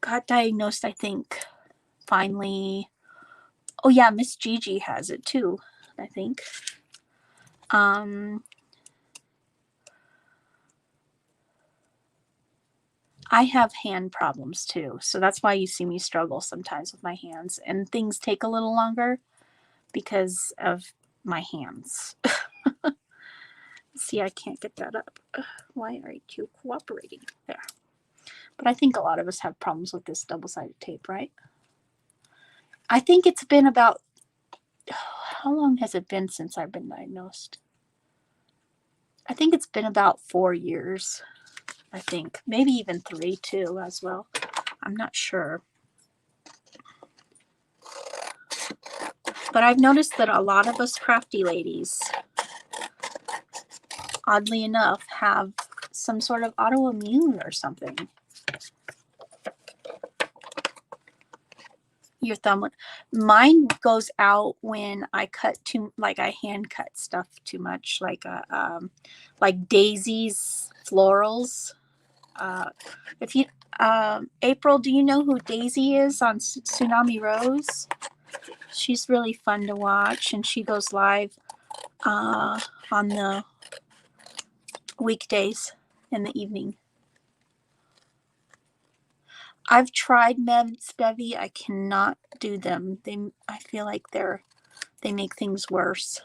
got diagnosed, I think, finally. Oh yeah, Miss Gigi has it too, I think. I have hand problems too, so that's why you see me struggle sometimes with my hands, and things take a little longer because of my hands. See, I can't get that up. Why aren't you cooperating? There. But I think a lot of us have problems with this double-sided tape, right? I think it's been about, how long has it been since I've been diagnosed? I think it's been about 4 years. I think. Maybe even 3 too as well. I'm not sure. But I've noticed that a lot of us crafty ladies, oddly enough, have some sort of autoimmune or something. Your thumb, mine goes out when I cut too, like I hand cut stuff too much, like daisies, florals. If you, April, do you know who Daisy is on Tsunami Rose? She's really fun to watch, and she goes live on the weekdays in the evening. I've tried meds, Debbie. I cannot do them. I feel like they make things worse.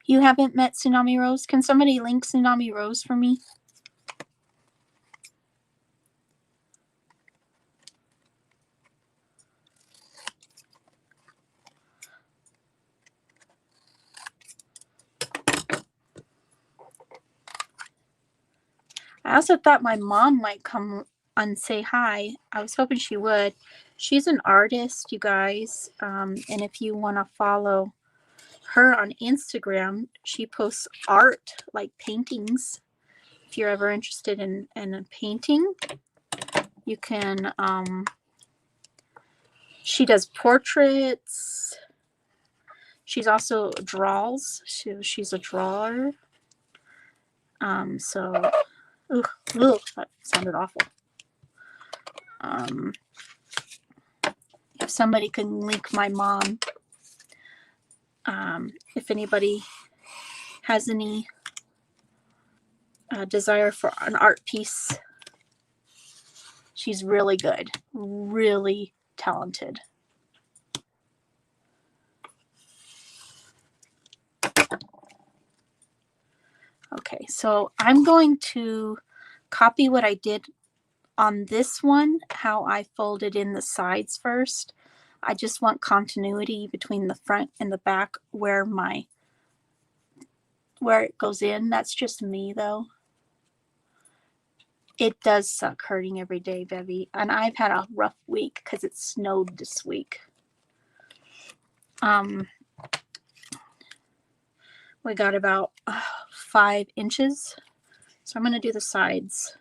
You haven't met Tsunami Rose? Can somebody link Tsunami Rose for me? I also thought my mom might come and say hi. I was hoping she would. She's an artist, you guys. And if you want to follow her on Instagram, she posts art, like paintings. If you're ever interested in a painting, you can, she does portraits. She's also draws. She's a drawer. So, ugh, that sounded awful. If somebody can link my mom, if anybody has any desire for an art piece, she's really good, really talented. Okay, so I'm going to copy what I did on this one, how I folded in the sides first. I just want continuity between the front and the back where it goes in. That's just me though. It does suck hurting every day, Bevy. And I've had a rough week because it snowed this week. We got about 5 inches. So I'm going to do the sides.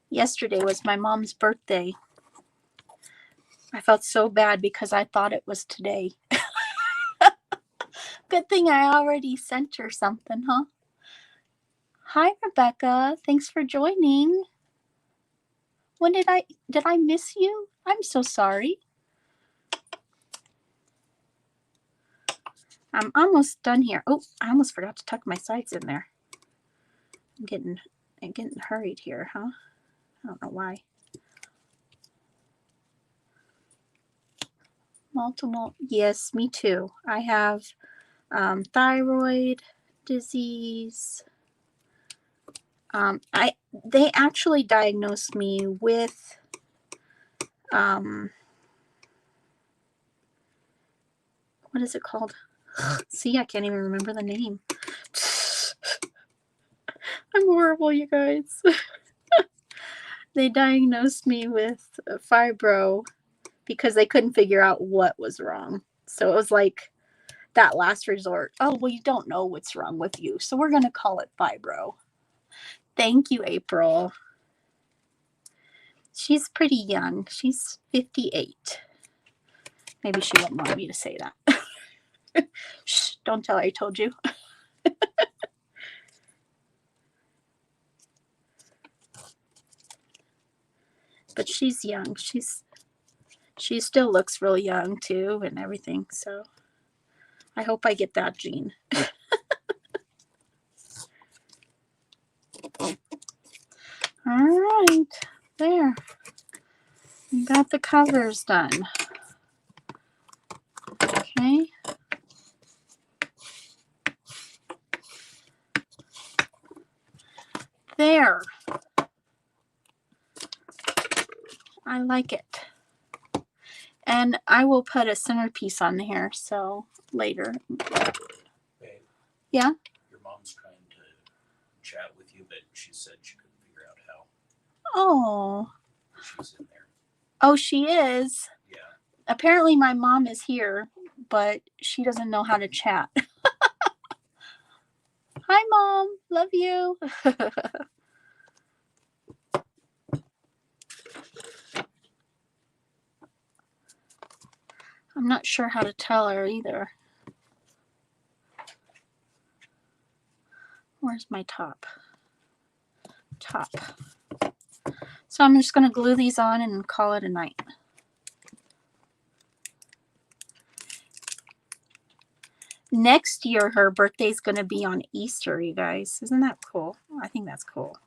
Yesterday was my mom's birthday. I felt so bad because I thought it was today. Good thing I already sent her something, huh? Hi, Rebecca. Thanks for joining. When did I miss you? I'm so sorry. I'm almost done here. Oh, I almost forgot to tuck my sides in there. I'm getting hurried here, huh? I don't know why. Multiple, yes, me too. I have thyroid disease. They actually diagnosed me with what is it called? See, I can't even remember the name. I'm horrible, you guys. They diagnosed me with fibro because they couldn't figure out what was wrong. So it was like that last resort. Oh, well, you don't know what's wrong with you, so we're going to call it fibro. Thank you, April. She's pretty young. She's 58. Maybe she wouldn't want me to say that. Shh, don't tell her I told you. But she's young. She still looks real young too and everything. So I hope I get that gene. All right, there. You got got the covers done. Okay. There. I like it. And I will put a centerpiece on here, so later. Babe, yeah? Your mom's trying to chat with you, but she said she couldn't figure out how. Oh. She's in there. Oh, she is? Yeah. Apparently my mom is here, but she doesn't know how to chat. Hi, Mom. Love you. I'm not sure how to tell her either. Where's my top? Top. So I'm just going to glue these on and call it a night. Next year, her birthday's going to be on Easter, you guys. Isn't that cool? I think that's cool.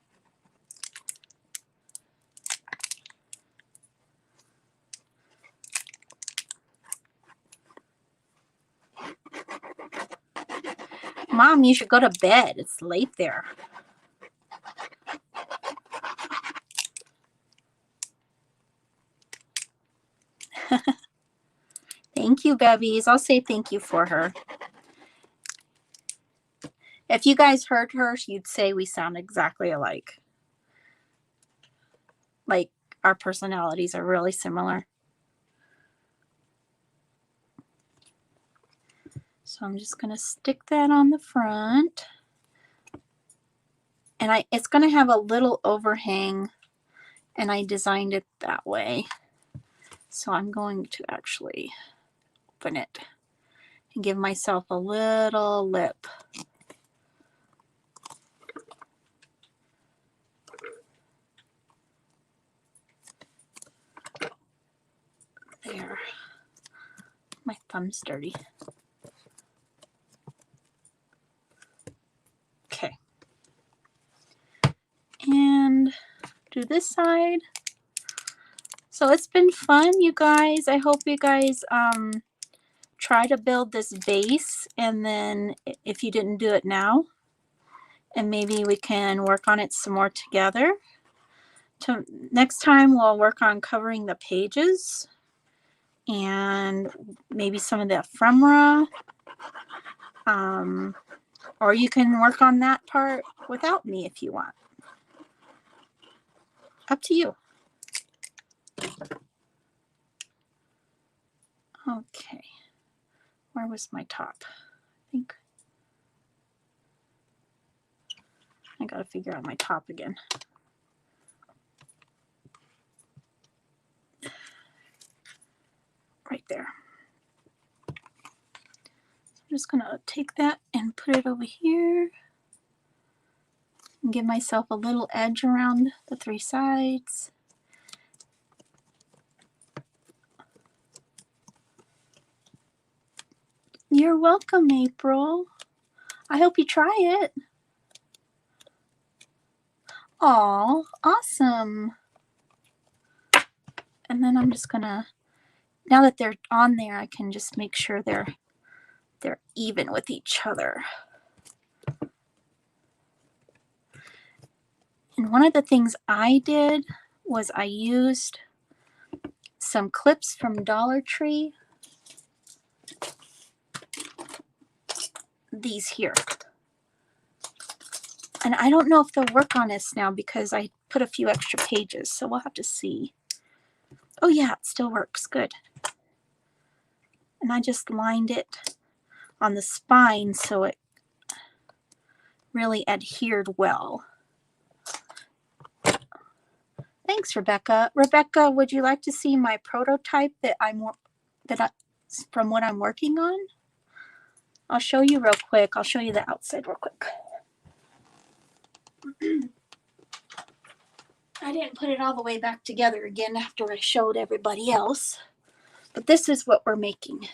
Mom, you should go to bed. It's late there. Thank you, Bebies. I'll say thank you for her. If you guys heard her, you'd say we sound exactly alike. Like, our personalities are really similar. So I'm just going to stick that on the front. And it's going to have a little overhang, and I designed it that way. So I'm going to actually open it and give myself a little lip. There. My thumb's dirty. Okay. And do this side. So it's been fun, you guys. I hope you guys try to build this base, and then if you didn't do it now, and maybe we can work on it some more together. Next time we'll work on covering the pages and maybe some of the ephemera. Or you can work on that part without me if you want. Up to you. Okay. Where was my top? I think I gotta figure out my top again. Right there. I'm just gonna take that and put it over here and give myself a little edge around the three sides. You're welcome, April. I hope you try it. Aw, awesome. And then I'm just gonna, now that they're on there, I can just make sure they're even with each other. And one of the things I did was I used some clips from Dollar Tree. These here. And I don't know if they'll work on this now because I put a few extra pages, so we'll have to see. Oh yeah, it still works. Good. And I just lined it on the spine so it really adhered well. Thanks, Rebecca. Rebecca, would you like to see my prototype from what I'm working on? I'll show you real quick. I'll show you the outside real quick. I didn't put it all the way back together again after I showed everybody else. But this is what we're making.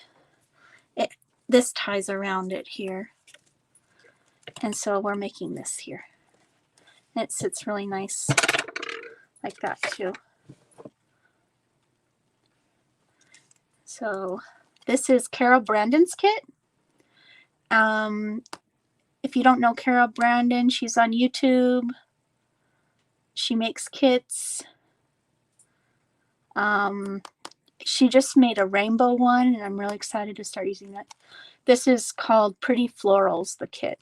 This ties around it here. And so we're making this here. And it sits really nice like that too. So this is Cara Brandon's kit. If you don't know Cara Brandon, she's on YouTube. She makes kits. She just made a rainbow one, and I'm really excited to start using that. This is called Pretty Florals, the kit.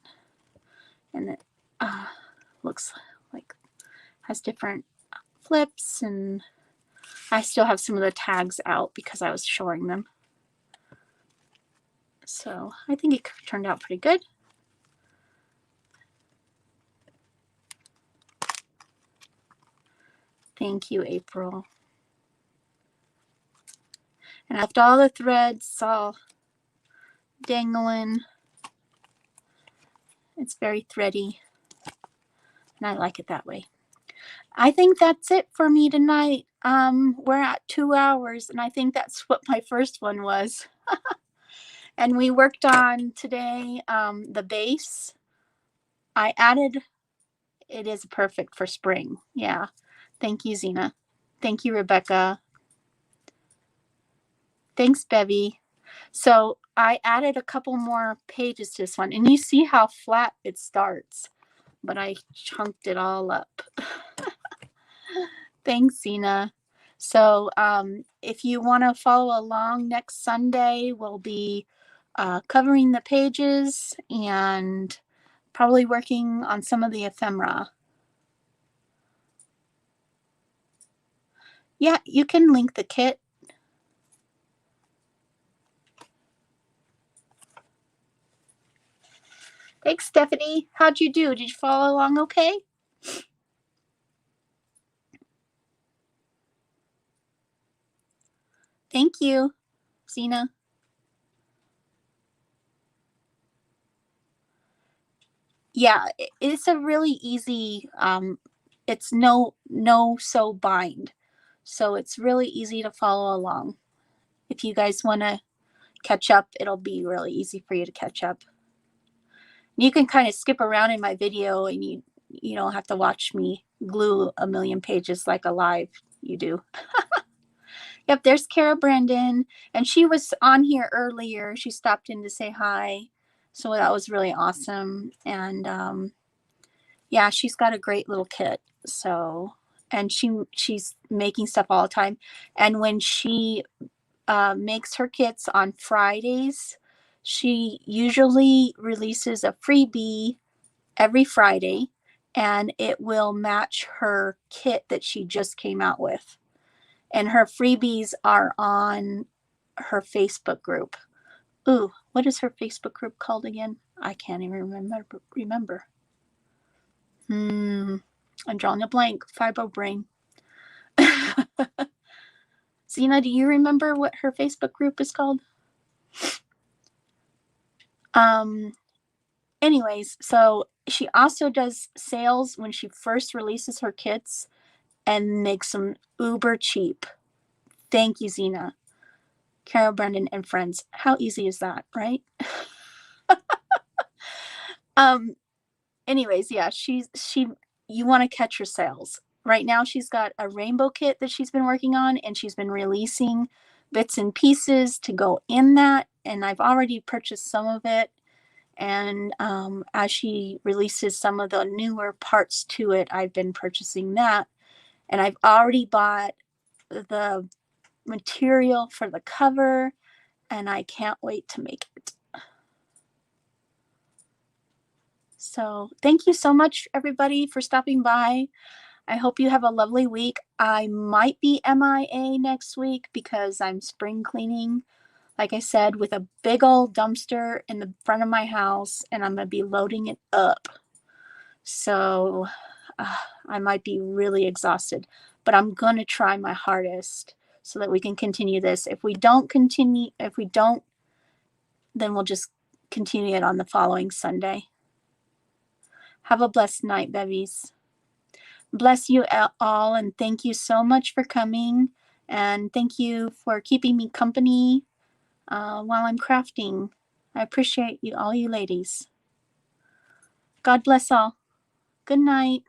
And it looks like has different flips, and I still have some of the tags out because I was showing them. So I think it turned out pretty good. Thank you, April. And I left all the threads all dangling. It's very thready, and I like it that way. I think that's it for me tonight. We're at 2 hours, and I think that's what my first one was. And we worked on today the base. I added, it is perfect for spring. Yeah. Thank you, Zena. Thank you, Rebecca. Thanks, Bevy. So I added a couple more pages to this one, and you see how flat it starts, but I chunked it all up. Thanks, Zena. So if you want to follow along next Sunday, we'll be covering the pages and probably working on some of the ephemera. Yeah, you can link the kit. Thanks, Stephanie. How'd you do? Did you follow along okay? Thank you, Zena. Yeah, it's a really easy, it's no sew bind. So it's really easy to follow along. If you guys want to catch up, it'll be really easy for you to catch up. You can kind of skip around in my video, and you don't have to watch me glue a million pages like a live you do. Yep, there's Cara Brandon, and she was on here earlier. She stopped in to say hi, so that was really awesome. And yeah, she's got a great little kit. So, and she's making stuff all the time. And when she makes her kits on Fridays, she usually releases a freebie every Friday, and it will match her kit that she just came out with. And her freebies are on her Facebook group. Ooh, what is her Facebook group called again? I can't even remember. I'm drawing a blank. Fibro brain. Zena, do you remember what her Facebook group is called? Anyways, so she also does sales when she first releases her kits and makes them uber cheap. Thank you, Zena. Cara Brandon and friends. How easy is that, right? Anyways, yeah, you want to catch her sales. Right now she's got a rainbow kit that she's been working on, and she's been releasing bits and pieces to go in that, and I've already purchased some of it. And as she releases some of the newer parts to it, I've been purchasing that. And I've already bought the material for the cover, and I can't wait to make it. So thank you so much, everybody, for stopping by. I hope you have a lovely week. I might be MIA next week because I'm spring cleaning, like I said, with a big old dumpster in the front of my house, and I'm going to be loading it up. So I might be really exhausted, but I'm going to try my hardest so that we can continue this. If we don't, then we'll just continue it on the following Sunday. Have a blessed night, bevies. Bless you all, and thank you so much for coming, and thank you for keeping me company while I'm crafting. I appreciate you, all you ladies. God bless all. Good night.